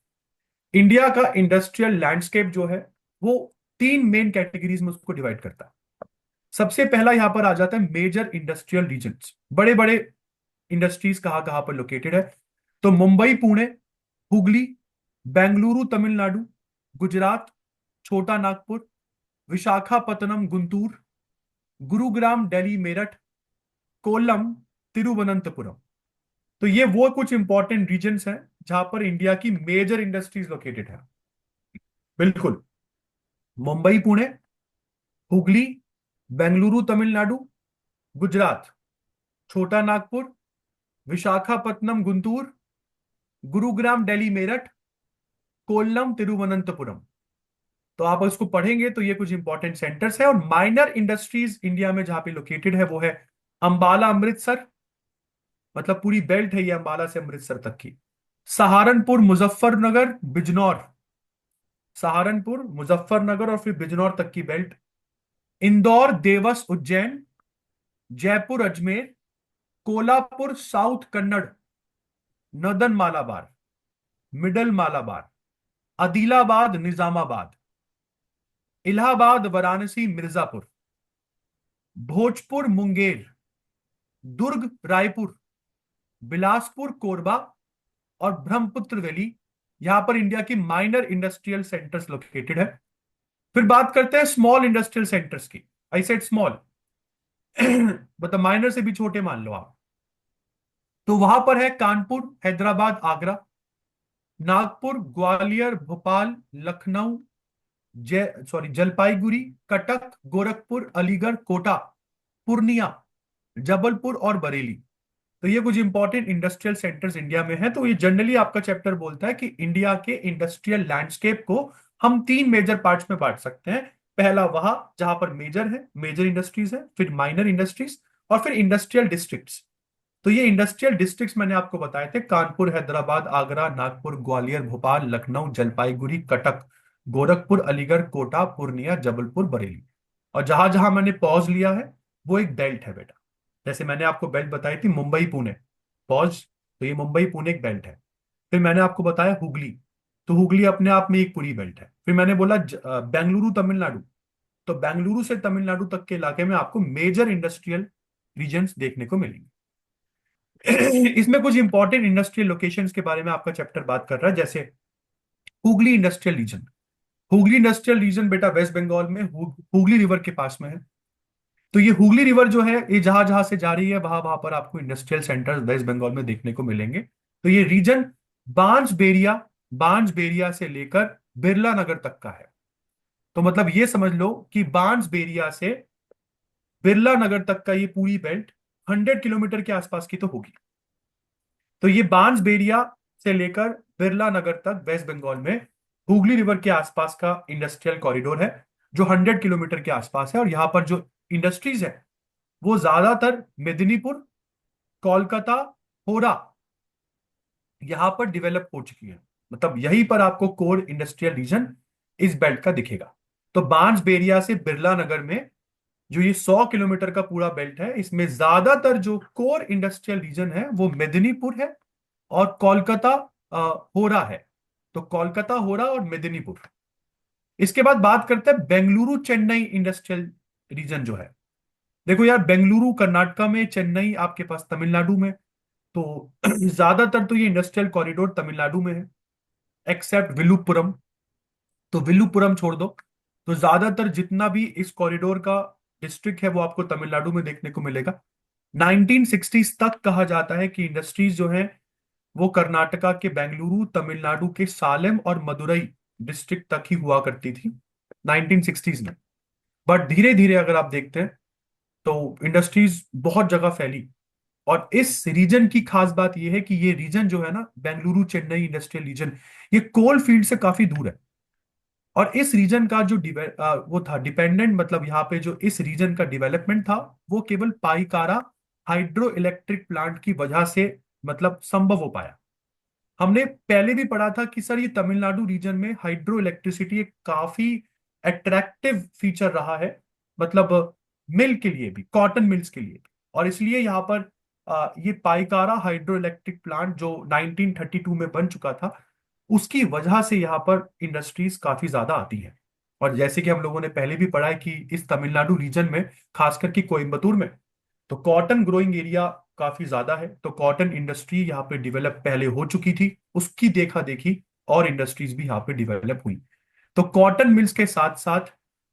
इंडिया का इंडस्ट्रियल लैंडस्केप जो है, वो तीन मेन कैटेगरीज में उसको डिवाइड करता है। सबसे पहला यहां पर आ जाता है मेजर इंडस्ट्रियल रीजन्स, बड़े बड़े इंडस्ट्रीज कहाँ कहाँ पर लोकेटेड है। तो मुंबई पुणे, हुगली, बेंगलुरु तमिलनाडु, गुजरात, छोटा नागपुर, विशाखापत्तनम गुंटूर, गुरुग्राम दिल्ली मेरठ, कोल्लम तिरुवनंतपुरम। तो ये वो कुछ इंपॉर्टेंट रीजन्स हैं जहां पर इंडिया की मेजर इंडस्ट्रीज लोकेटेड है। बिल्कुल, मुंबई पुणे, हुगली, बेंगलुरु तमिलनाडु, गुजरात, छोटा नागपुर, विशाखापत्तनम गुंटूर, गुरुग्राम दिल्ली मेरठ, कोल्लम तिरुवनंतपुरम। तो आप इसको पढ़ेंगे तो ये कुछ इंपॉर्टेंट सेंटर्स है। और माइनर इंडस्ट्रीज इंडिया में जहां पे लोकेटेड है वो है अंबाला अमृतसर, मतलब पूरी बेल्ट है ये अंबाला से अमृतसर तक की। सहारनपुर, मुजफ्फरनगर, बिजनौर, सहारनपुर, मुजफ्फरनगर और फिर बिजनौर तक की belt. Indore, Dewas, Ujjain, Jaipur, Ajmer, Kolhapur, South Kannada, northern Malabar, Middle Malabar, Adilabad, Nizamabad, Allahabad, Varanasi, Mirzapur, Bhojpur, Munger, Durg, Raipur, Bilaspur, Korba और ब्रह्मपुत्र वैली। यहां पर इंडिया की माइनर इंडस्ट्रियल सेंटर्स लोकेटेड है। फिर बात करते हैं स्मॉल इंडस्ट्रियल सेंटर्स की। आई सेड स्मॉल, मतलब माइनर से भी छोटे मान लो आप। तो वहां पर है कानपुर, हैदराबाद, आगरा, नागपुर, ग्वालियर, भोपाल, लखनऊ, जलपाईगुड़ी, कटक, गोरखपुर, अलीगढ़, कोटा, पूर्णिया, जबलपुर और बरेली। तो ये कुछ इंपॉर्टेंट इंडस्ट्रियल सेंटर्स इंडिया में है। तो ये जनरली आपका चैप्टर बोलता है कि इंडिया के इंडस्ट्रियल लैंडस्केप को हम तीन मेजर पार्ट्स में बांट सकते हैं। पहला वहां जहां पर मेजर है, मेजर इंडस्ट्रीज है, फिर माइनर इंडस्ट्रीज, और फिर इंडस्ट्रियल डिस्ट्रिक्ट्स। तो ये इंडस्ट्रियल डिस्ट्रिक्ट्स मैंने आपको बताए थे, कानपुर, हैदराबाद, आगरा, नागपुर, ग्वालियर, भोपाल, लखनऊ, जलपाईगुड़ी, कटक, गोरखपुर, अलीगढ़, कोटा, पूर्णिया, जबलपुर, बरेली। और जहां जहां मैंने पॉज लिया है वो एक बेल्ट है बेटा। जैसे मैंने आपको बेल्ट बताई थी मुंबई पुणे, पॉज, तो ये मुंबई पुणे एक बेल्ट है। फिर मैंने आपको बताया हुगली, तो हुगली अपने आप में एक पूरी बेल्ट है। फिर मैंने बोला बेंगलुरु तमिलनाडु, तो बेंगलुरु से तमिलनाडु तक के इलाके में आपको मेजर इंडस्ट्रियल रीजन्स देखने को मिलेंगे। इसमें कुछ इंपॉर्टेंट इंडस्ट्रियल लोकेशंस के बारे में आपका चैप्टर बात कर रहा है, जैसे Hooghly industrial region. Hooghly industrial region बेटा वेस्ट बंगाल में हुगली रिवर के पास में है। तो ये हुगली रिवर जो है ये जहां जहां से जा रही है वहां वहां पर आपको इंडस्ट्रियल सेंटर्स वेस्ट बंगाल में देखने को मिलेंगे। तो ये रीजन बांसबेरिया, बांसबेरिया से लेकर बिरला नगर तक का है। तो मतलब ये समझ लो कि बांसबेरिया से बिरला नगर तक का ये पूरी बेल्ट 100 किलोमीटर के आसपास की तो होगी। तो ये बांसबेरिया से लेकर बिरला नगर तक वेस्ट बंगाल में हुगली रिवर के आसपास का इंडस्ट्रियल कॉरिडोर है, जो 100 किलोमीटर के आसपास है। और यहाँ पर जो इंडस्ट्रीज है वो ज्यादातर मेदिनीपुर, कोलकाता, होरा, यहां पर डेवलप हो चुकी है। मतलब यहीं पर आपको कोर इंडस्ट्रियल रीजन इस बेल्ट का दिखेगा। तो बांसबेरिया से बिरला नगर में जो ये 100 किलोमीटर का पूरा बेल्ट है, इसमें ज्यादातर जो कोर इंडस्ट्रियल रीजन है वो मेदिनीपुर है और कोलकाता, होरा है। तो कोलकाता, होरा और मेदिनीपुर। इसके बाद बात करते हैं बेंगलुरु चेन्नई इंडस्ट्रियल रीजन जो है। देखो यार, बेंगलुरु कर्नाटका में, चेन्नई आपके पास तमिलनाडु में। तो ज्यादातर तो ये इंडस्ट्रियल कॉरिडोर तमिलनाडु में है, एक्सेप्ट विलुपुरम। तो विलुपुरम छोड़ दो, तो ज्यादातर जितना भी इस कॉरिडोर का डिस्ट्रिक्ट है वो आपको तमिलनाडु में देखने को मिलेगा। 1960s तक कहा जाता है कि इंडस्ट्रीज जो है वो कर्नाटका के बेंगलुरु, तमिलनाडु के सालेम और मदुरई डिस्ट्रिक्ट तक ही हुआ करती थी 1960s में। बट धीरे धीरे अगर आप देखते हैं तो इंडस्ट्रीज बहुत जगह फैली। और इस रीजन की खास बात यह है कि ये रीजन जो है ना, बेंगलुरु चेन्नई इंडस्ट्रियल रीजन, ये कोल फील्ड से काफी दूर है। और इस रीजन का जो वो था डिपेंडेंट, मतलब यहाँ पे जो इस रीजन का डेवलपमेंट था वो केवल पाईकारा हाइड्रो इलेक्ट्रिक प्लांट की वजह से मतलब संभव हो पाया। हमने पहले भी पढ़ा था कि सर ये तमिलनाडु रीजन में हाइड्रो इलेक्ट्रिसिटी एक काफी अट्रैक्टिव फीचर रहा है, मतलब मिल के लिए भी, कॉटन मिल्स के लिए भी। और इसलिए यहाँ पर ये पाइकारा हाइड्रो इलेक्ट्रिक प्लांट जो 1932 में बन चुका था, उसकी वजह से यहाँ पर इंडस्ट्रीज काफी ज्यादा आती है। और जैसे कि हम लोगों ने पहले भी पढ़ा है कि इस तमिलनाडु रीजन में, खास करके कोयम्बतूर में, तो कॉटन ग्रोइंग एरिया काफी ज्यादा है, तो कॉटन इंडस्ट्री यहाँ पे डेवलप पहले हो चुकी थी, उसकी देखा देखी और इंडस्ट्रीज भी यहाँ पे डेवलप हुई। तो कॉटन मिल्स के साथ साथ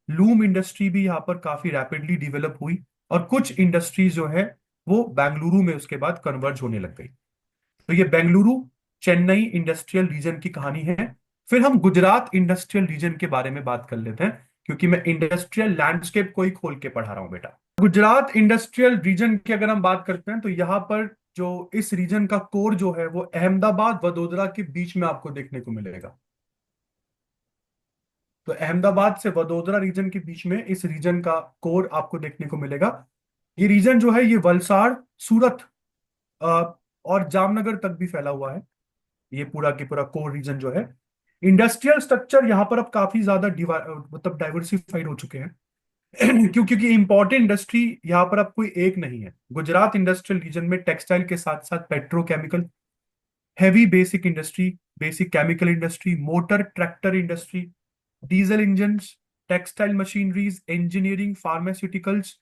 लूम इंडस्ट्री भी यहाँ पर काफी रैपिडली डेवलप हुई, और कुछ इंडस्ट्रीज जो है वो बेंगलुरु में उसके बाद कन्वर्ज होने लग गई। तो ये बेंगलुरु चेन्नई इंडस्ट्रियल रीजन की कहानी है। फिर हम गुजरात इंडस्ट्रियल रीजन के बारे में बात कर लेते हैं, क्योंकि मैं इंडस्ट्रियल लैंडस्केप को ही खोल के पढ़ा रहा हूं बेटा। गुजरात इंडस्ट्रियल रीजन की अगर हम बात करते हैं तो यहाँ पर जो इस रीजन का कोर जो है वो अहमदाबाद वडोदरा के बीच में आपको देखने को मिलेगा। तो अहमदाबाद से वडोदरा रीजन के बीच में इस रीजन का कोर आपको देखने को मिलेगा। ये रीजन जो है ये वलसाड़, सूरत और जामनगर तक भी फैला हुआ है। ये पूरा की पूरा कोर रीजन जो है, इंडस्ट्रियल स्ट्रक्चर यहाँ पर अब काफी ज्यादा मतलब डाइवर्सिफाइड हो चुके हैं। क्योंकि इंपॉर्टेंट इंडस्ट्री यहाँ पर अब कोई एक नहीं है। गुजरात इंडस्ट्रियल रीजन में टेक्सटाइल के साथ साथ petrochemical, heavy basic industry, basic chemical industry, motor tractor industry, diesel engine, textile machineries, engineering, pharmaceuticals,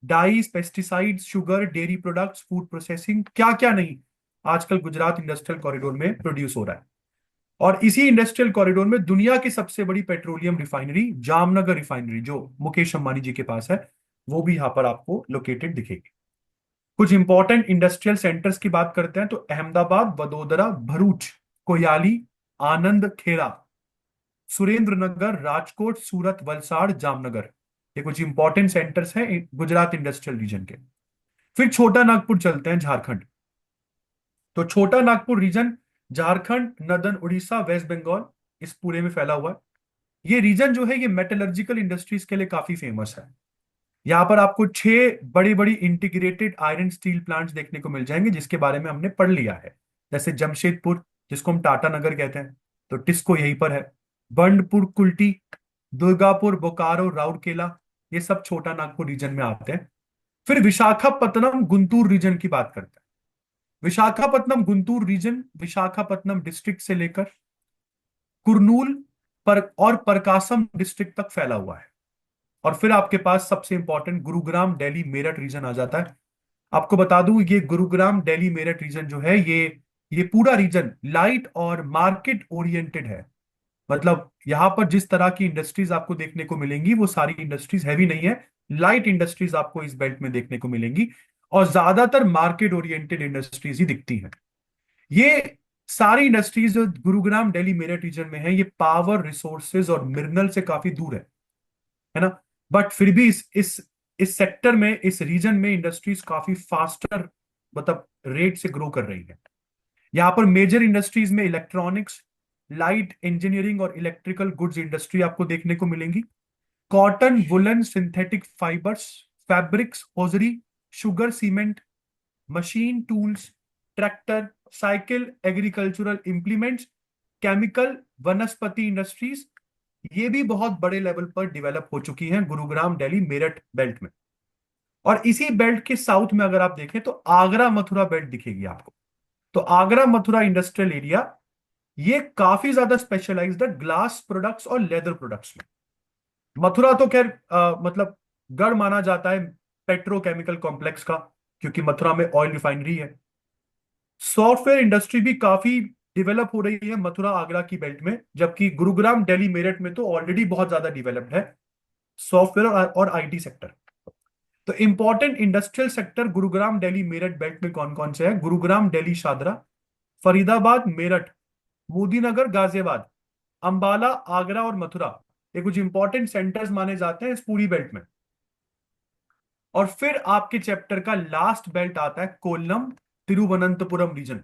dice, pesticides, sugar, dairy products, food processing, क्या क्या नहीं आजकल गुजरात इंडस्ट्रियल कॉरिडोर में प्रोड्यूस हो रहा है। और इसी इंडस्ट्रियल कॉरिडोर में दुनिया की सबसे बड़ी पेट्रोलियम रिफाइनरी जामनगर रिफाइनरी, जो मुकेश अंबानी जी के पास है, वो भी यहां पर आपको लोकेटेड दिखेगी। कुछ इंपॉर्टेंट इंडस्ट्रियल सेंटर्स की बात करते हैं तो अहमदाबाद, वडोदरा, भरूच, कोयाली, आनंद खेड़ा, सुरेंद्र नगर, राजकोट, सूरत, वलसाड़, जामनगर, ये कुछ इंपॉर्टेंट सेंटर्स हैं गुजरात इंडस्ट्रियल रीजन के। फिर छोटा नागपुर चलते हैं, झारखंड। तो छोटा नागपुर रीजन झारखंड, नदन उड़ीसा, वेस्ट बंगाल, इस पूरे में फैला हुआ है। ये रीजन जो है ये मेटलर्जिकल इंडस्ट्रीज के लिए काफी फेमस है। यहाँ पर आपको 6 बड़ी बड़ी इंटीग्रेटेड आयरन स्टील प्लांट्स देखने को मिल जाएंगे, जिसके बारे में हमने पढ़ लिया है। जैसे जमशेदपुर, जिसको हम टाटा नगर कहते हैं, तो टिस्को यहीं पर है। बंडपुर, कुल्टी, दुर्गापुर, बोकारो, राउरकेला, ये सब छोटा नागपुर रीजन में आते हैं। फिर विशाखापत्तनम गुंटूर रीजन की बात करते हैं। विशाखापत्तनम गुंटूर रीजन विशाखापत्तनम डिस्ट्रिक्ट से लेकर कुर्नूल पर और प्रकाशम डिस्ट्रिक्ट तक फैला हुआ है। और फिर आपके पास सबसे इंपॉर्टेंट गुरुग्राम, दिल्ली, मेरठ रीजन आ जाता है। आपको बता दूं ये गुरुग्राम, दिल्ली, मेरठ रीजन जो है ये पूरा रीजन लाइट और मार्केट ओरिएंटेड है। मतलब यहां पर जिस तरह की इंडस्ट्रीज आपको देखने को मिलेंगी वो सारी इंडस्ट्रीज हैवी नहीं है, लाइट इंडस्ट्रीज आपको इस बेल्ट में देखने को मिलेंगी, और ज्यादातर मार्केट ओरिएंटेड इंडस्ट्रीज ही दिखती हैं। ये सारी इंडस्ट्रीज जो गुरुग्राम, दिल्ली, मेरठ रीजन में है, ये पावर, रिसोर्सेज और मिनरल से काफी दूर है ना। बट फिर भी इस सेक्टर में, इस रीजन में इंडस्ट्रीज काफी फास्टर मतलब रेट से ग्रो कर रही है। यहाँ पर मेजर इंडस्ट्रीज में इलेक्ट्रॉनिक्स, लाइट इंजीनियरिंग और इलेक्ट्रिकल गुड्स इंडस्ट्री आपको देखने को मिलेंगी। Cotton, woollen, synthetic fibres, fabrics, hosiery, sugar, cement, machine tools, tractor, cycle, agricultural implements, chemical, वनस्पति इंडस्ट्रीज, ये भी बहुत बड़े लेवल पर डेवलप हो चुकी हैं गुरुग्राम, दिल्ली, मेरठ बेल्ट में। और इसी बेल्ट के साउथ में अगर आप देखें तो आगरा मथुरा बेल्ट दिखेगी आपको। तो आगरा मथुरा इंडस्ट्रियल एरिया ये काफी ज्यादा स्पेशलाइज्ड है ग्लास प्रोडक्ट्स और लेदर प्रोडक्ट्स में। मथुरा तो खैर मतलब गढ़ माना जाता है पेट्रोकेमिकल कॉम्प्लेक्स का, क्योंकि मथुरा में ऑयल रिफाइनरी है। सॉफ्टवेयर इंडस्ट्री भी काफी डेवलप हो रही है मथुरा आगरा की बेल्ट में, जबकि गुरुग्राम, दिल्ली, मेरठ में तो ऑलरेडी बहुत ज्यादा डेवलप्ड है सॉफ्टवेयर और आईटी सेक्टर। तो important industrial sector Gurugram, Delhi, Meerut belt में कौन कौन से है? गुरुग्राम, दिल्ली, शादरा, फरीदाबाद, मेरठ, मोदीनगर, गाजियाबाद, अंबाला, आगरा और मथुरा, ये कुछ इंपॉर्टेंट सेंटर्स माने जाते हैं इस पूरी बेल्ट में। और फिर आपके चैप्टर का लास्ट बेल्ट आता है कोल्लम, तिरुवनंतपुरम रीजन।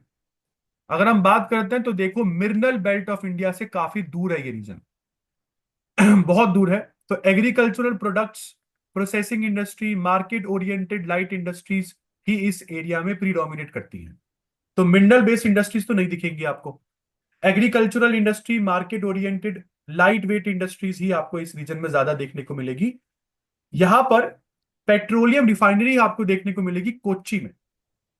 अगर हम बात करते हैं तो देखो मिर्नल बेल्ट ऑफ इंडिया से काफी दूर है ये रीजन। बहुत दूर है। तो agricultural products, processing industry, market oriented light industries ही इस एरिया में प्रीडोमिनेट करती हैं। तो मिनरल बेस्ड इंडस्ट्रीज तो नहीं दिखेंगी आपको। Agricultural industry, market oriented light weight industries ही आपको इस रीजन में ज्यादा देखने को मिलेगी। यहां पर पेट्रोलियम रिफाइनरी आपको देखने को मिलेगी कोच्चि में।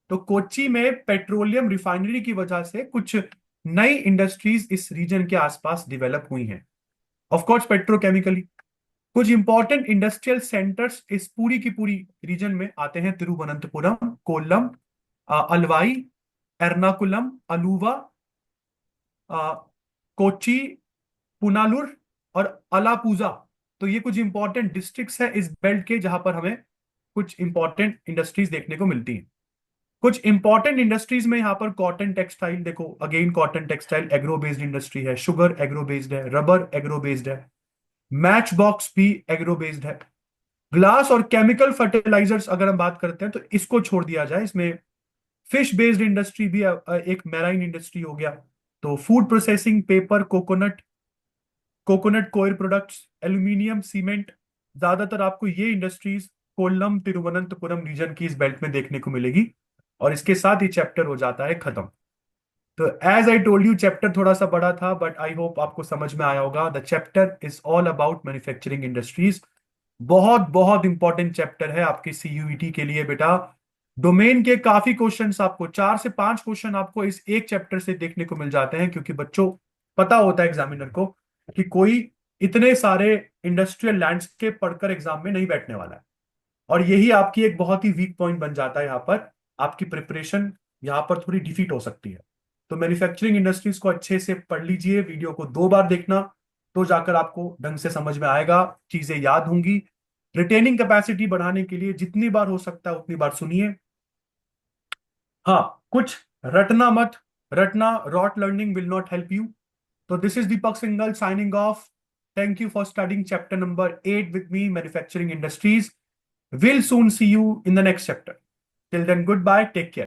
तो कोच्चि में पेट्रोलियम रिफाइनरी की वजह से कुछ नई इंडस्ट्रीज इस रीजन के आसपास डेवलप हुई हैं। Of course petrochemically. कुछ इंपॉर्टेंट इंडस्ट्रियल सेंटर्स इस पूरी की पूरी रीजन में आते हैं: तिरुवनंतपुरम, कोल्लम, अलवाई, एर्नाकुलम, अलुवा, अ, कोच्चि, पुनालुर और अलापुजा। तो ये कुछ इंपॉर्टेंट डिस्ट्रिक्ट्स है इस बेल्ट के, जहां पर हमें कुछ इंपॉर्टेंट इंडस्ट्रीज देखने को मिलती हैं। कुछ इंपॉर्टेंट इंडस्ट्रीज में यहाँ पर कॉटन टेक्सटाइल देखो, again cotton textile agro based industry है, शुगर एग्रो बेस्ड है, रबर एग्रो बेस्ड है, मैच बॉक्स भी एग्रो बेस्ड है। ग्लास और केमिकल फर्टिलाइजर्स अगर हम बात करते हैं तो इसको छोड़ दिया जाए, इसमें फिश बेस्ड इंडस्ट्री भी एक मैराइन इंडस्ट्री हो गया। तो food processing, paper, coconut, coconut coir products, aluminium, cement, ज्यादातर आपको ये इंडस्ट्रीज कोल्लम तिरुवनंतपुरम रीजन की इस बेल्ट में देखने को मिलेगी। और इसके साथ ही चैप्टर हो जाता है खत्म। तो as I told you, chapter थोड़ा सा बड़ा था, बट आई होप आपको समझ में आया होगा। The chapter is all about manufacturing industries. बहुत बहुत इंपॉर्टेंट चैप्टर है आपके सीयूईटी के लिए बेटा। डोमेन के काफी क्वेश्चंस, आपको 4 से 5 क्वेश्चन आपको इस एक चैप्टर से देखने को मिल जाते हैं, क्योंकि बच्चों पता होता है एग्जामिनर को कि कोई इतने सारे इंडस्ट्रियल लैंडस्केप पढ़कर एग्जाम में नहीं बैठने वाला है। और यही आपकी एक बहुत ही वीक पॉइंट बन जाता है यहाँ पर। आपकी प्रिपरेशन यहाँ पर थोड़ी डिफीट हो सकती है। तो मैन्युफैक्चरिंग इंडस्ट्रीज को अच्छे से पढ़ लीजिए, वीडियो को 2 बार देखना, तो जाकर आपको ढंग से समझ में आएगा, चीजें याद होंगी। रिटेनिंग कैपेसिटी बढ़ाने के लिए जितनी बार हो सकता है उतनी बार सुनिए। हाँ, कुछ रटना मत। रटना, rote learning will not help you. तो this is Deepak Singhal signing off. Thank you for studying chapter number 8 with me, manufacturing industries. We'll soon see you in the next chapter. Till then, goodbye. Take care.